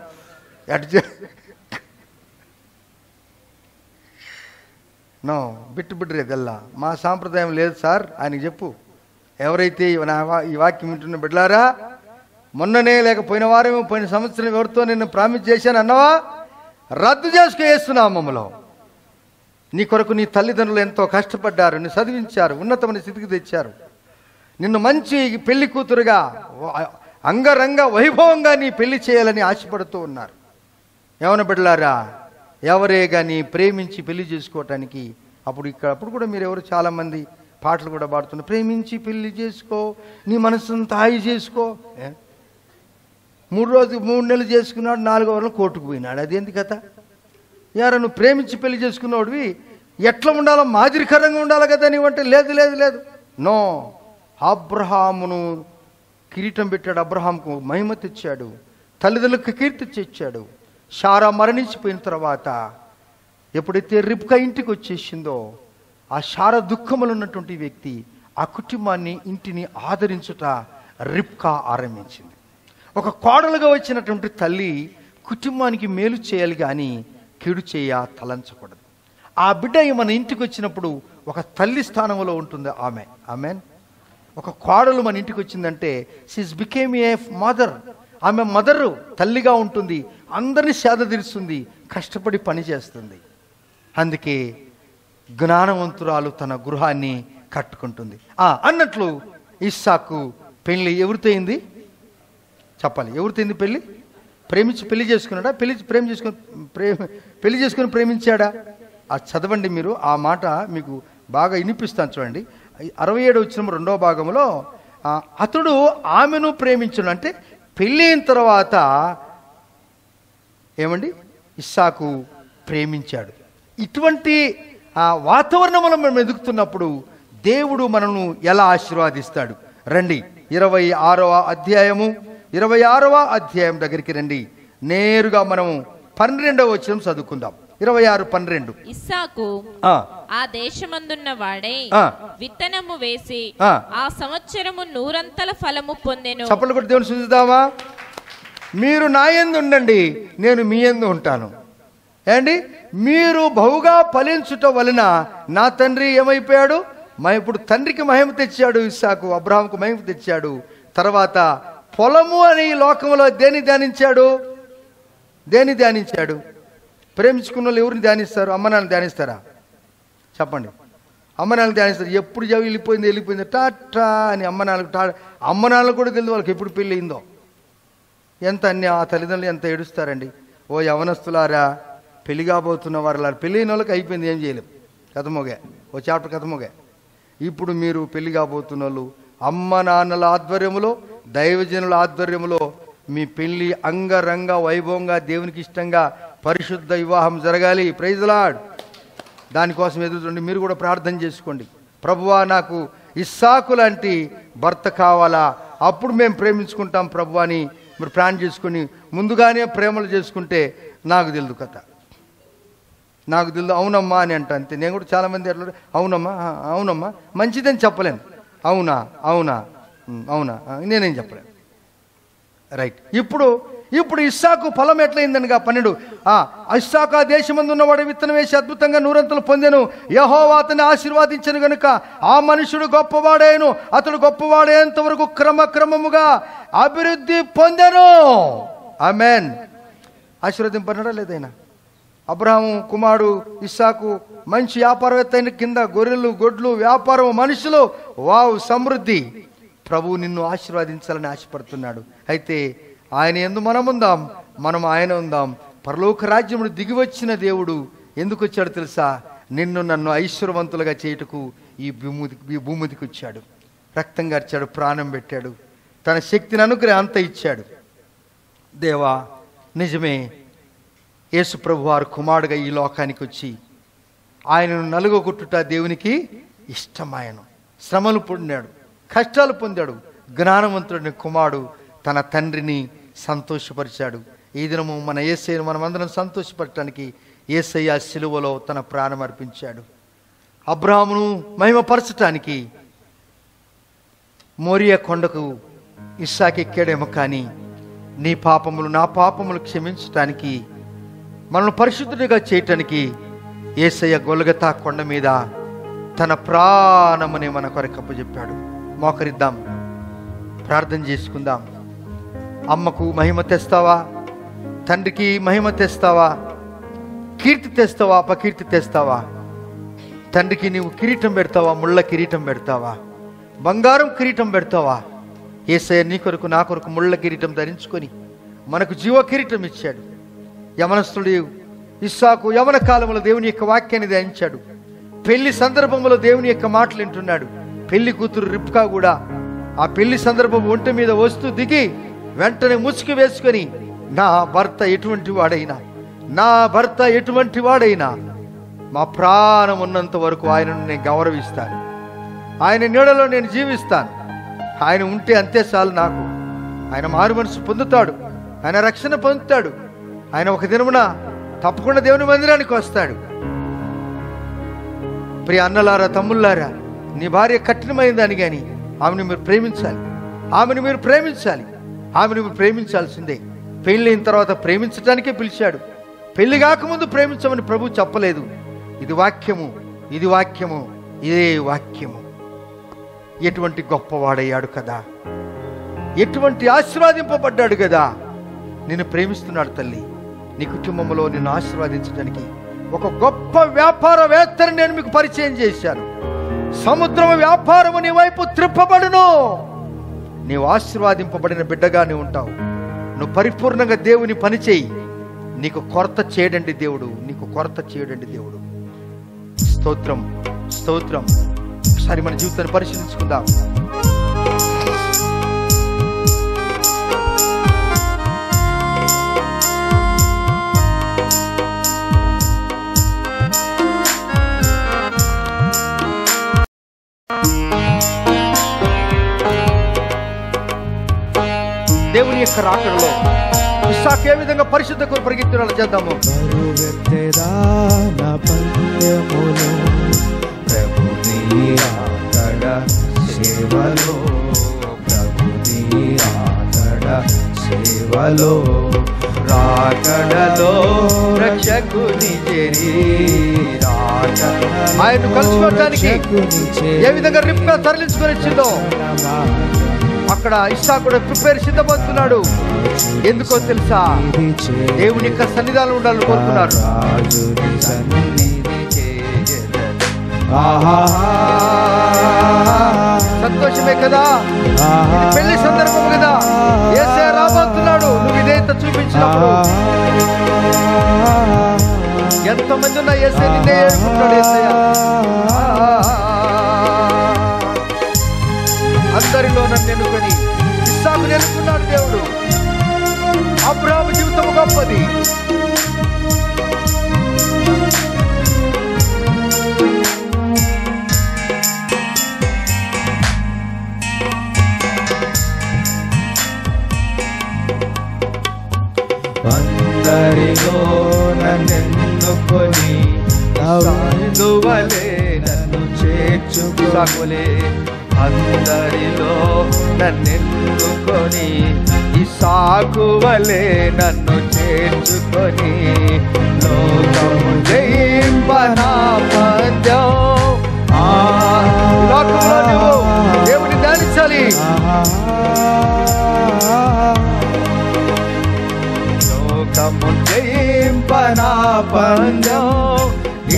నో బిట్టురేదల్లా మా సాంప్రదాయం లేదు సార్. ఆయనకి చెప్పు, ఎవరైతే ఈ వాక్యం వింటున్న బిడ్డలారా, మొన్ననే లేకపోయిన వారేమో పోయిన సంవత్సరం ఎవరితో నేను ప్రామిస్ చేశాను అన్నవా, రద్దు చేసుకునేస్తున్నామమ్మలో. నీ కొరకు నీ తల్లిదండ్రులు ఎంతో కష్టపడ్డారు, నీ చదివించారు, ఉన్నతమైన స్థితికి తెచ్చారు, నిన్ను మంచి పెళ్లి కూతురుగా అంగరంగ వైభవంగా నీ పెళ్లి చేయాలని ఆశపడుతూ ఉన్నారు. ఏమన్నా బిడ్డలారా, ఎవరే కానీ ప్రేమించి పెళ్లి చేసుకోవటానికి అప్పుడు కూడా మీరు ఎవరు చాలామంది పాటలు కూడా పాడుతున్నారు, ప్రేమించి పెళ్లి చేసుకో, నీ మనసును తాయి చేసుకో. 3 నెలలు చేసుకున్నాడు, 4వ నెల కోర్టుకు పోయినాడు. అదేంటి కథ? యారా నువ్వు ప్రేమించి పెళ్లి చేసుకున్నాడువి, ఎట్లా ఉండాలో మాదిరికరంగా ఉండాలి కదా నీవంటే, లేదు లేదు లేదు, నో. అబ్రహామును కిరీటం పెట్టాడు, అబ్రహాంకు మహిమ తెచ్చాడు, తల్లిదండ్రులకు కీర్తి తెచ్చాడు. శారా మరణించిపోయిన తర్వాత ఎప్పుడైతే రిబ్కా ఇంటికి వచ్చేసిందో, ఆ శారా దుఃఖములు ఉన్నటువంటి వ్యక్తి ఆ కుటుంబాన్ని, ఇంటిని ఆదరించుట రిబ్కా ఆరంభించింది. ఒక కోడలుగా వచ్చినటువంటి తల్లి కుటుంబానికి మేలు చేయాలి కానీ కీడు చేయ తలంచకూడదు. ఆ బిడ్డ మన ఇంటికి వచ్చినప్పుడు ఒక తల్లి స్థానంలో ఉంటుంది ఆమె. ఆమెన్. ఒక కోడలు మన ఇంటికి వచ్చిందంటే షీస్ బికేమ్ ఏ మదర్. ఆమె మదరు, తల్లిగా ఉంటుంది, అందరినీ సేద తీరుస్తుంది, కష్టపడి పని చేస్తుంది. అందుకే జ్ఞానవంతురాలు తన గృహాన్ని కట్టుకుంటుంది. అన్నట్లు ఇస్సాకు పెళ్లి ఎవరితో అయింది చెప్పాలి? ఎవరితో అయింది పెళ్లి? ప్రేమించి పెళ్లి చేసుకున్నాడా? పెళ్లి చేసుకుని ప్రేమించాడా? చదవండి మీరు, ఆ మాట మీకు బాగా వినిపిస్తాను చూడండి. 67 వచనం 2వ భాగంలో అతడు ఆమెను ప్రేమించును, అంటే పెళ్ళి అయిన తర్వాత ఏమండి ఇస్సాకు ప్రేమించాడు. ఇటువంటి వాతావరణంలో మనం ఎదుగుతున్నప్పుడు దేవుడు మనను ఎలా ఆశీర్వాదిస్తాడు? రండి 26వ అధ్యాయం దగ్గరికి రండి. నేరుగా మనము 12వ వచనం చదువుకుందాం. 26:12. ఇస్సాకు ఆ దేశమందున్న వాడై విత్తనము వేసి ఆ సంవత్సరము 100 ఫలము పొందెను. చప్పట్లు కొట్టి దేవుని స్తుతిద్దామా? మీరు నా యందు ఉండండి, నేను మీ యందు ఉంటాను. ఏండి, మీరు బహుగా ఫలించుట వలన నా తండ్రి ఏమైపోయాడు? ఇప్పుడు తండ్రికి మహిమ తెచ్చాడు ఇస్సాకు, అబ్రహాముకు మహిమ తెచ్చాడు. తర్వాత పొలము అని లోకంలో దేన్ని ధ్యానించాడు? ప్రేమించుకున్న వాళ్ళు ఎవరిని ధ్యానిస్తారు? అమ్మనాన్ని ధ్యానిస్తారా? చెప్పండి. అమ్మనాన్ని ధ్యానిస్తారు. ఎప్పుడు వెళ్ళిపోయింది టాటా అని అమ్మనాన్నలు కూడా తెలియదు వాళ్ళకి ఎప్పుడు పెళ్ళి అయిందో. ఎంత ఆ తల్లిదండ్రులు ఎంత ఏడుస్తారండి. ఓ యవనస్తులారా, పెళ్లి కాబోతున్న వారు, పెళ్ళి అయిన వాళ్ళకి అయిపోయింది, ఏం చేయలేం, కథమోగా, ఓ చాప్టర్ కథమోగా. ఇప్పుడు మీరు పెళ్లి కాబోతున్న వాళ్ళు అమ్మ నాన్నల ఆధ్వర్యంలో, దైవజనుల ఆధ్వర్యంలో మీ పెళ్లి అంగరంగ వైభవంగా, దేవునికి ఇష్టంగా పరిశుద్ధ వివాహం జరగాలి. Praise the Lord. దానికోసం ఎదురుచూడండి. మీరు కూడా ప్రార్థన చేసుకోండి. ప్రభువా, నాకు ఇస్సాకు లాంటి భర్త కావాలా, అప్పుడు మేము ప్రేమించుకుంటాం ప్రభు అని మీరు ప్లాన్ చేసుకుని ముందుగానే ప్రేమలు చేసుకుంటే నాకు తెలియదు కథ, నాకు తెలియదు అవునమ్మా అని అంట. అంతే. నేను కూడా చాలామంది అట్లా అవునమ్మా మంచిదని చెప్పలేను, అవునా నేనేం చెప్పలేను. రైట్. ఇప్పుడు ఇస్సాకు ఫలం ఎట్లయిందనగా 12. ఇస్సాకు ఆ దేశమందు ఉన్నవాడు విత్తనం వేసి అద్భుతంగా 100 పొందెను. యెహోవా అతన్ని ఆశీర్వాదించను గనుక ఆ మనుషుడు గొప్పవాడేను. అతడు గొప్పవాడేంత వరకు క్రమక్రమముగా అభివృద్ధి పొందెను. ఆమేన్. ఆశీర్వదింపన్నాడా లేదైనా? అబ్రహాము కుమారుడు ఇస్సాకు మంచి వ్యాపారవేత్త అయిన, కింద గొర్రెలు గొడ్లు వ్యాపారం, మనుషులు, వావ్ సమృద్ధి. ప్రభువు నిన్ను ఆశీర్వదించాలని ఆశపడుతున్నాడు. అయితే ఆయన యందు మనం ఆయన ఉందాం. పరలోక రాజ్యమును దిగివచ్చిన దేవుడు ఎందుకు వచ్చాడు తెలుసా? నిన్ను నన్ను ఐశ్వర్యవంతులుగా చేయుటకు ఈ భూమికి వచ్చాడు. రక్తం కార్చాడు, ప్రాణం పెట్టాడు, తన శక్తిని అనుగ్రహం అంత ఇచ్చాడు. దేవా, నిజమే, యేసు ప్రభు వారు కుమారుడుగా ఈ లోకానికి వచ్చి ఆయనను నలుగొట్టుట దేవునికి ఇష్టమాయను. శ్రమలు పొందాడు, కష్టాలు పొందాడు. జ్ఞానవంతుడిని కుమారుడు తన తండ్రిని సంతోషపరిచాడు. ఈ దినము మన యేసయ్యను మనమందరం సంతోషపరచడానికి యేసయ్య సిలువలో తన ప్రాణం అర్పించాడు. అబ్రహామును మహిమపరచటానికి మోరియా కొండకు ఇస్సాకు ఎక్కాడేమో, కానీ నీ పాపములు నా పాపములు క్షమించటానికి, మనల్ని పరిశుద్ధుడిగా చేయటానికి యేసయ్య గొల్గతా కొండ మీద తన ప్రాణముని మన కొరకు అప్పచెప్పాడు. మోకరిద్దాం, ప్రార్థన చేసుకుందాం. అమ్మకు మహిమ తెస్తావా? తండ్రికి మహిమ తెస్తావా? కీర్తి తెస్తావా? అపకీర్తి తెస్తావా? తండ్రికి నీవు కిరీటం పెడతావా? ముళ్ళ కిరీటం పెడతావా? బంగారం కిరీటం పెడతావా? యేసయ్య నీ కొరకు నా కొరకు ముళ్ళ కిరీటం ధరించుకొని మనకు జీవ కిరీటం ఇచ్చాడు. యవనస్తుడు ఇస్సాకు యవన కాలంలో దేవుని యొక్క వాక్యాన్ని ధ్యానించాడు. పెళ్లి సందర్భంలో దేవుని యొక్క మాటలు వింటున్నాడు. పెళ్లి కూతురు రిబ్కా కూడా ఆ పెళ్లి సందర్భం ఒంటి మీద వస్తూ దిగి వెంటనే ముసుగు వేసుకొని, నా భర్త ఎటువంటి వాడైనా మా ప్రాణం ఉన్నంత వరకు ఆయనను నేను గౌరవిస్తాను, ఆయన నీడలో నేను జీవిస్తాను, ఆయన ఉంటే అంతే చాలు నాకు. ఆయన మారు మనసు పొందుతాడు, ఆయన రక్షణ పొందుతాడు, ఆయన ఒక దినమున తప్పకుండా దేవుని మందిరానికి వస్తాడు. ప్రియ అన్నలారా, తమ్ముళ్ళారా, నీ భార్య కఠినమైందని కానీ ఆమెను మీరు ప్రేమించాల్సిందే. పెళ్ళైన తర్వాత ప్రేమించడానికే పిలిచాడు. పెళ్లి కాకముందు ప్రేమించమని ప్రభు చెప్పలేదు. ఇది వాక్యము, ఇదే వాక్యము. ఎటువంటి గొప్పవాడయ్యాడు కదా! ఎటువంటి ఆశీర్వాదింపబడ్డాడు కదా. నిన్ను ప్రేమిస్తున్నాడు తల్లి. నీ కుటుంబంలో నిన్ను ఆశీర్వాదించడానికి ఒక గొప్ప వ్యాపారవేత్తని నేను మీకు పరిచయం చేశాను. సముద్రం వ్యాపారము నీ వైపు త్రిప్పబడును. నీవు ఆశీర్వాదింపబడిన బిడ్డగా నీవు ఉంటావు. నువ్వు పరిపూర్ణంగా దేవుని పని చేయి. నీకు కొరత చేయడండి దేవుడు, నీకు కొరత చేయడండి దేవుడు. స్తోత్రం, స్తోత్రం. ఒకసారి మన జీవితాన్ని పరిశీలించుకుందాం. దేవుని యొక్క రాకడలో ఇస్సాకు ఏ విధంగా పరిశుద్ధ కొరకు పరిగెత్తున చేద్దాము. సేవలో రాకడలో రక్షకుని చేరి ఆయన కలుసుకోవడానికి ఏ విధంగా రిప్కా తరలించుకొని వచ్చిందో అక్కడ ఇస్సాకు కూడా ప్రిపేర్ సిద్ధపడుతున్నాడు. ఎందుకో తెలుసా? దేవుని యొక్క సన్నిధానంలో ఉండాలని కోరుకున్నారు. సంతోషమే కదా, ఇది పెళ్లి సందర్భం కదా. యేసయ్య రాబోతున్నాడు. నువ్వు ఇదేంత చూపించినప్పుడు ఎంతమంది ఉన్నా యేసయ్య నిన్నే ఏడుకుంటాడు. యేసయ్య అందరిలో నన్ను ఎన్నుకొని ఇస్సాకును ఎన్నుకున్నాడు దేవుడు. అబ్రాహాము జీవితం గొప్పది. అందరిలో నన్నెన్నుకొని సాధువలే నన్ను చేర్చుకోలే. అందరిలో నన్నెన్నుకొని ఇస్సాకువలే నన్ను చేర్చుకొని లోకము జయింపనా పందెం. లోకంలో నువ్వు దేవుని ధ్యానించాలి. లోకము జయింపనా పందెం.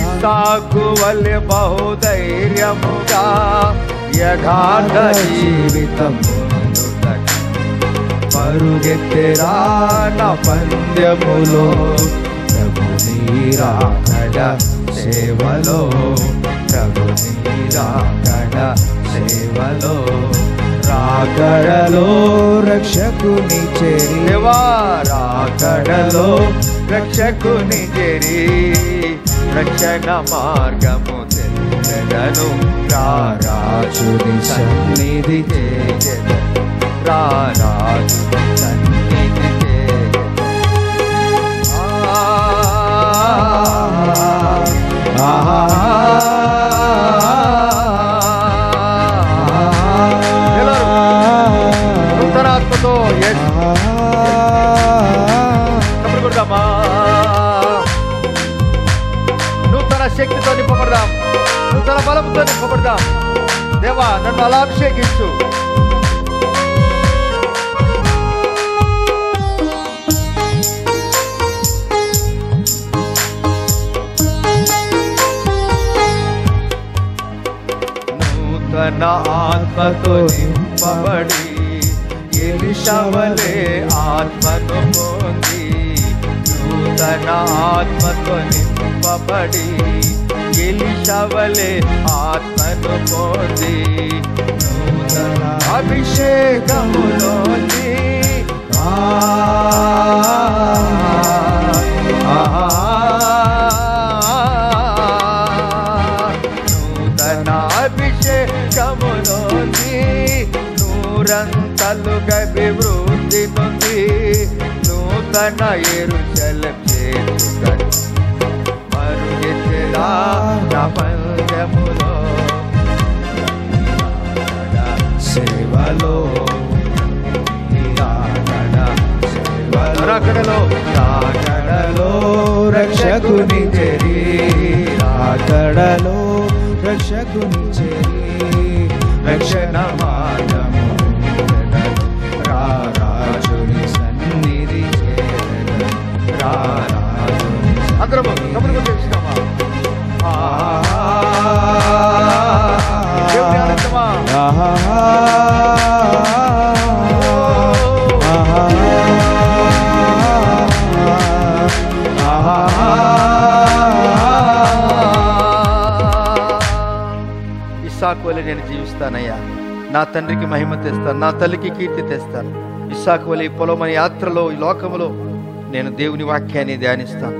ఇస్సాకువలే బహుధైర్యముగా యథార్థ జీవితము పరుగెత్తెరా నా పందెములో. ప్రభుని రాకడ సేవలో, ప్రభుని రాకడ సేవలో, రాకడలో రక్షకుని చేరి దేవా, రాకడలో రక్షకుని చేరి రక్షణ మార్గము తెలియదను. రారాజుని సన్నిధి చేయ, రారాజుని సన్నిధి చేయ. నూతనాత్మతో కొడదామా, నూతన శక్తితో నింపబడదాం, నూతన బలంతో నింపబడదాం. దేవా నన్ను అలా అభిషేకించు. నూతన ఆత్మతో నింపబడి ఎలీషావలే ఆత్మను పొంది, నూతన ఆత్మతో నింపబడి ఎలీషావలే ఆత్మను పొంది, నూతన అభిషేకములోని నూతన అభిషేకములోని నూరంతలుగా అభివృద్ధి నొంది, నూతన యెరూషలేము చేర్చుటకు పరుగెత్తెరా నా పందెములో. సేవలో రాకడలో, రాకడలో రక్షకుని చేరి, రాకడలో రక్షకుని చేరి రక్షణ మార్గము చెప్దామా? ఇస్సాకు వలె నేను జీవిస్తానయ్యా, నా తండ్రికి మహిమ తెస్తాను, నా తల్లికి కీర్తి తెస్తాను. ఇస్సాకు వలె ఈ పొలమని యాత్రలో, ఈ లోకములో నేను దేవుని వాక్యాన్ని ధ్యానిస్తాను.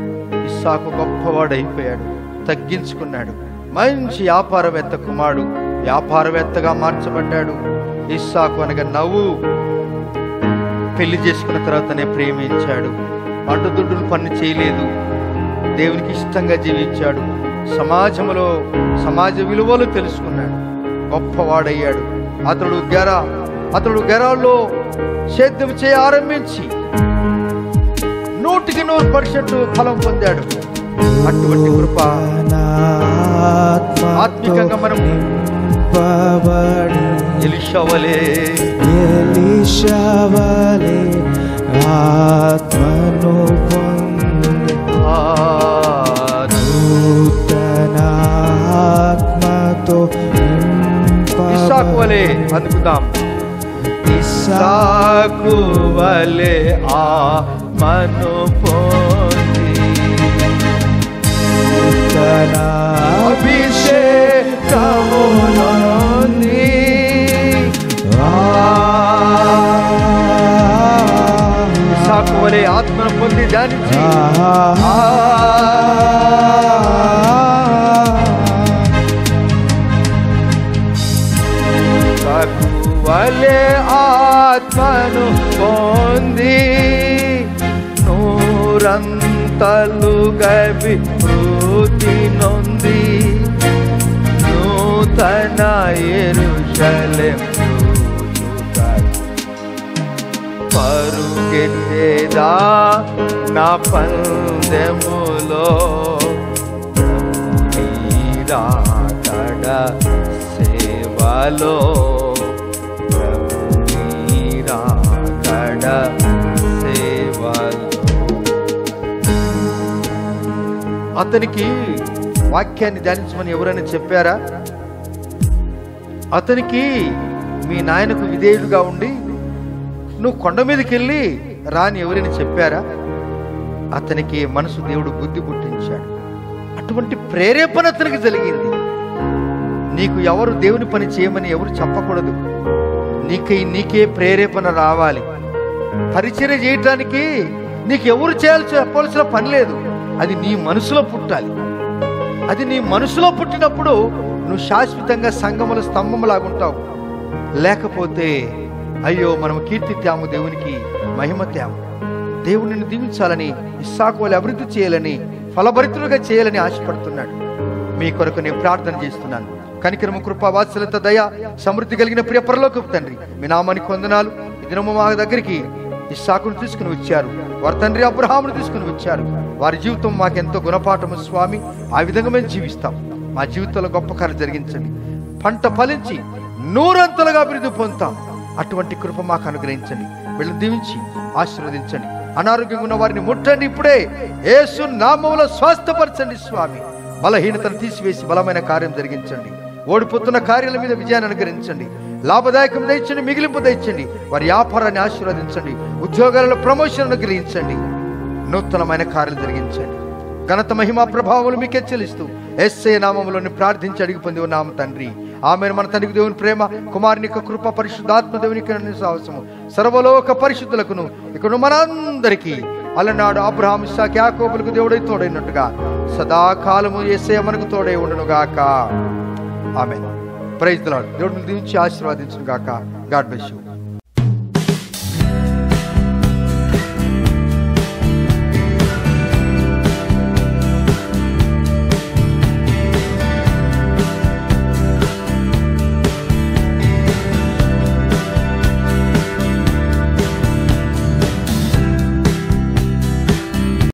ఇస్సాకు గొప్పవాడు అయిపోయాడు, తగ్గించుకున్నాడు, మంచి వ్యాపారవేత్త కుమారుడు, వ్యాపారవేత్తగా మార్చబడ్డాడు. ఇస్సాకు అనగా నవ్వు. పెళ్లి చేసుకున్న తర్వాతనే ప్రేమించాడు, అడ్డుదుడ్డులు పని చేయలేదు, దేవునికి ఇష్టంగా జీవించాడు, సమాజంలో సమాజ విలువలు తెలుసుకున్నాడు, గొప్పవాడయ్యాడు. అతడు గెరాల్లో సేద్యం చేయ ఆరంభించి 100% ఫలం పొందాడు. అటువంటి కృప ఆత్మికంగా మనం ఎలీషా వలె ఆత్మను ఆత్మతో ఇస్సాకు వలె అందుకుందాం. ఇస్సాకు వలె ఆత్మను పొంది అభిషేకములోని ఇస్సాకు వలె ఆత్మను పొంది ధ్యానించి వలె ఆత్మను పొంది నూరంతలుగా విభూతి నొంది నూతన యెరూషలేము పరుగెత్తేదా నా పందెములో నీరాకడ సేవలో అతనికి వాక్యాన్ని ధ్యానించమని ఎవరైనా చెప్పారా? అతనికి మీ నాయనకు విధేయుడుగా ఉండి నువ్వు కొండ మీదకి వెళ్ళి రాని ఎవరైనా చెప్పారా? అతనికి మనసు దేవుడు బుద్ధి పుట్టించాడు. అటువంటి ప్రేరేపణ అతనికి జరిగింది. నీకు ఎవరు దేవుని పని చేయమని ఎవరు చెప్పకూడదు. నీకే ప్రేరేపణ రావాలి. పరిచర్య చేయటానికి నీకు ఎవరు చెప్పవలసిన పని లేదు. అది నీ మనసులో పుట్టాలి. అది నీ మనసులో పుట్టినప్పుడు నువ్వు శాశ్వతంగా సంఘముల స్తంభములాగుంటావు. లేకపోతే అయ్యో మనం కీర్తి త్యాము, దేవునికి మహిమ త్యాము, దేవుడు నిన్ను దీవించాలని, ఇస్సాకు వలె అభివృద్ధి చేయాలని, ఫలభరితులుగా చేయాలని ఆశపడుతున్నాడు. మీ కొరకు నేను ప్రార్థన చేస్తున్నాను. కనికరము, కృప, వాత్సల్యత, దయ, సమృద్ధి కలిగిన ప్రియ పరలోకపు తండ్రి, మీ నామానికి వందనాలు. ఈ దినము మా దగ్గరికి ఇస్సాకును తీసుకుని వచ్చారు, వారి తండ్రి అబ్రహామును తీసుకుని వచ్చారు. వారి జీవితం మాకెంతో గుణపాఠము స్వామి. ఆ విధంగా మేము జీవిస్తాం. మా జీవితంలో గొప్ప కార్యం జరిగించండి. పంట ఫలించి 100 అభివృద్ధి పొందుతాం. అటువంటి కృప మాకు అనుగ్రహించండి. వీళ్ళని దీవించి ఆశీర్వదించండి. అనారోగ్యంగా ఉన్న వారిని ముట్టండి. ఇప్పుడే యేసు నామములో స్వస్థపరచండి స్వామి. బలహీనతను తీసివేసి బలమైన కార్యం జరిగించండి. ఓడిపోతున్న కార్యాల మీద విజయాన్ని అనుగ్రహించండి. లాభదాయకం తెచ్చండి, మిగిలింపు తెచ్చండి. వారి వ్యాపారాన్ని ఆశీర్వదించండి. ఉద్యోగాలలో ప్రమోషన్ అనుగ్రహించండి. నూతనమైన కార్యాలు జరిగించండి. ఘనత, మహిమ, ప్రభావములు మీకే చెల్లిస్తూ యేసయ్య నామములోని ప్రార్థించి అడిగి పొంది ఉన్నాము తండ్రి. ఆమెను. మన తండ్రికి దేవుని ప్రేమ, కుమారుని యొక్క కృప, పరిశుద్ధాత్మ దేవునికి సాహసము సర్వలోక పరిశుద్ధులకును ఇక్కడ మనందరికీ అలనాడు అబ్రహాము, ఇస్సాకు, యాకోబులకు దేవుడై తోడైనట్టుగా సదాకాలము యేసయ్య మనకు తోడై ఉండును గాక. ఆమేన్. Praise the lord. దేవుడిని దీవించి ఆశీర్వదించును గాక. God bless you.